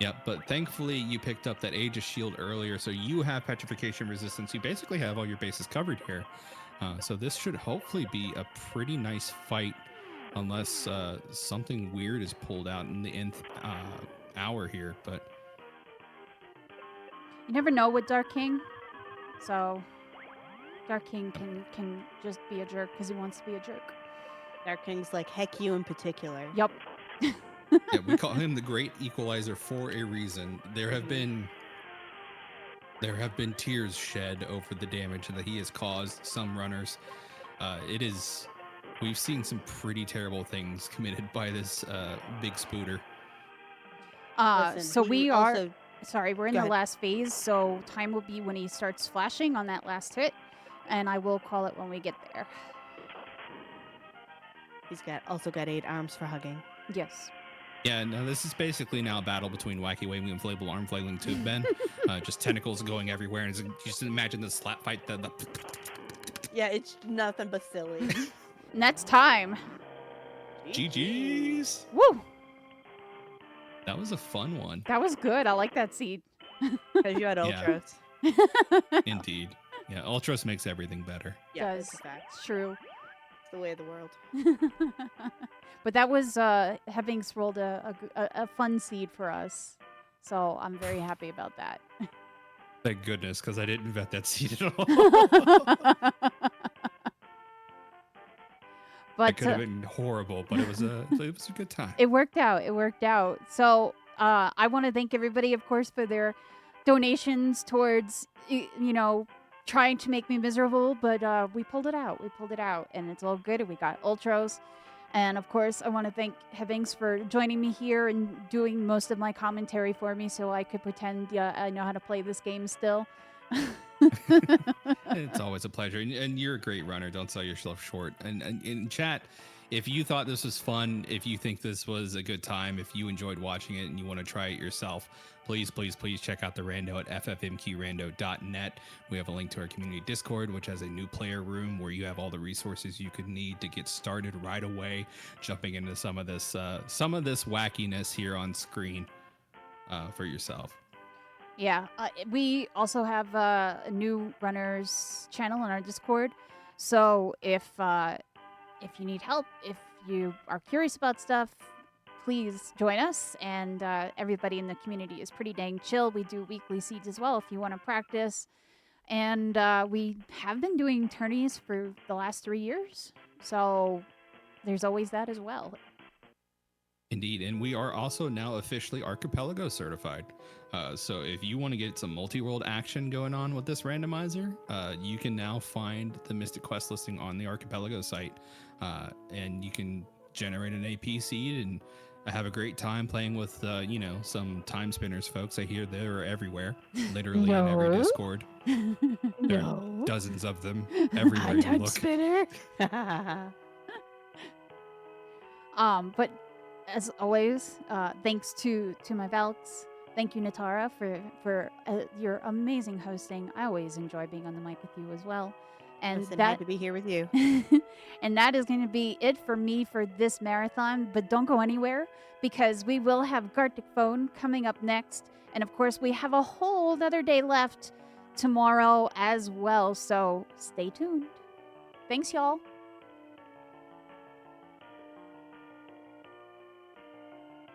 Yeah, but thankfully you picked up that Aegis shield earlier, so you have petrification resistance. You basically have all your bases covered here. So this should hopefully be a pretty nice fight, unless something weird is pulled out in the nth hour here. But You never know with Dark King. So Dark King can just be a jerk because he wants to be a jerk. Dark King's like, heck you in particular. Yup. yeah, we call him the Great Equalizer for a reason. There have been tears shed over the damage that he has caused some runners. We've seen some pretty terrible things committed by this big spooter. Listen, So he we are... also- Sorry, we're in Go the ahead. last phase, so time will be when he starts flashing on that last hit, and I will call it when we get there. He's also got 8 arms for hugging. Yes. Yeah, no, this is basically now a battle between Wacky Waving Inflatable Arm Flailing Tube Ben. Just tentacles going everywhere, and just imagine the slap fight. Yeah, it's nothing but silly. And that's time. GG's. Woo! That was a fun one. That was good. I like that seed. Because you had Yeah. Ultros. Indeed. Yeah, Ultros makes everything better. Yeah, Does. it's a fact. It's true. It's the way of the world. But that was Hevings rolled a fun seed for us, so I'm very happy about that. Thank goodness, because I didn't vet that seed at all. But It could have been horrible, but it was a good time. it worked out. It worked out. So I want to thank everybody, of course, for their donations towards, trying to make me miserable. But we pulled it out. We pulled it out. And it's all good. And we got ultros. And of course, I want to thank Hebbings for joining me here and doing most of my commentary for me so I could pretend I know how to play this game still. It's always a pleasure. And you're a great runner. Don't sell yourself short. And in chat, if you thought this was fun, if you think this was a good time, if you enjoyed watching it and you want to try it yourself, please check out the Rando at ffmqrando.net. We have a link to our community Discord, which has a new player room where you have all the resources you could need to get started right away, jumping into some of this wackiness here on screen for yourself. Yeah, we also have a new runners channel on our Discord. So if you need help, if you are curious about stuff, please join us. And everybody in the community is pretty dang chill. We do weekly seeds as well if you want to practice. And we have been doing tourneys for the last 3 years. So there's always that as well. Indeed, and we are also now officially Archipelago certified. So if you want to get some multi-world action going on with this randomizer, you can now find the Mystic Quest listing on the Archipelago site, and you can generate an AP seed and have a great time playing with, some time spinners, folks. I hear they're everywhere, literally in every No. Discord. There are No. dozens of them everywhere you Time look. spinner. But as always, thanks to my Valks. Thank you, Natara, for your amazing hosting. I always enjoy being on the mic with you as well. And Listen, that had to be here with you. and that is going to be it for me for this marathon. But don't go anywhere because we will have Gartic Phone coming up next. And of course, we have a whole other day left tomorrow as well. So stay tuned. Thanks, y'all.